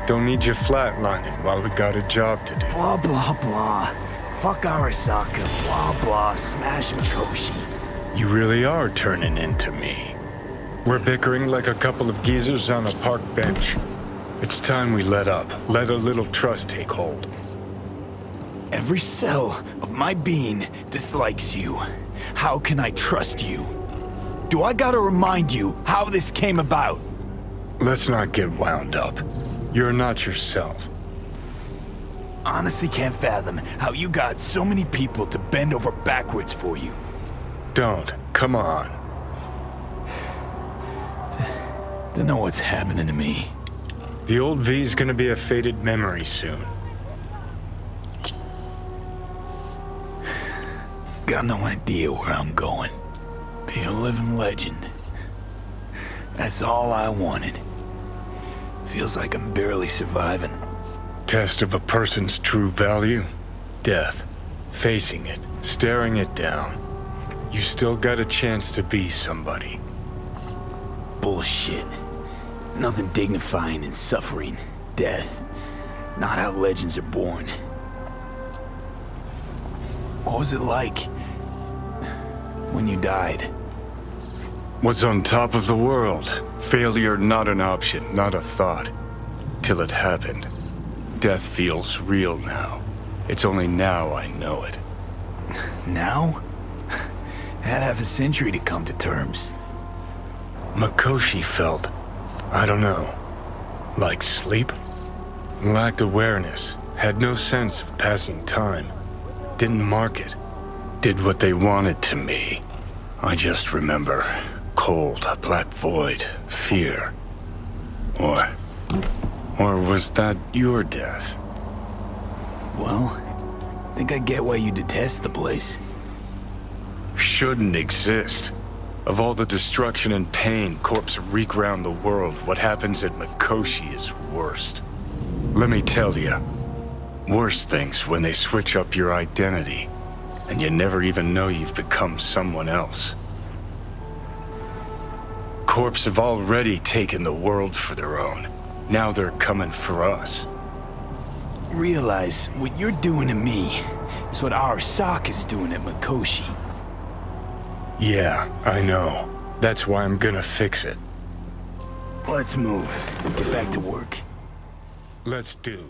Don't need you flatlining while we got a job to do. Blah, blah, blah. Fuck Arasaka. Blah, blah. Smash Mikoshi. You really are turning into me. We're bickering like a couple of geezers on a park bench. It's time we let up. Let a little trust take hold. Every cell of my being dislikes you. How can I trust you? Do I gotta remind you how this came about? Let's not get wound up. You're not yourself. Honestly can't fathom how you got so many people to bend over backwards for you. Don't. Come on. Don't know what's happening to me. The old V's gonna be a faded memory soon. Got no idea where I'm going. Be a living legend. That's all I wanted. Feels like I'm barely surviving. Test of a person's true value? Death. Facing it. Staring it down. You still got a chance to be somebody. Bullshit. Nothing dignifying in suffering. Death. Not how legends are born. What was it like when you died? Was on top of the world. Failure not an option, not a thought. Till it happened. Death feels real now. It's only now I know it. Now? Had half a century to come to terms. Mikoshi felt, I don't know, like sleep? Lacked awareness, had no sense of passing time. Didn't mark it. Did what they wanted to me. I just remember cold, a black void, fear. Or was that your death? Well, think I get why you detest the place. Shouldn't exist. Of all the destruction and pain corpses wreak round the world, what happens at Mikoshi is worst. Let me tell you, worse things when they switch up your identity, and you never even know you've become someone else. Corps have already taken the world for their own. Now they're coming for us. Realize what you're doing to me is what Arasaka's doing at Mikoshi. Yeah, I know. That's why I'm gonna fix it. Let's move. Get back to work. Let's do.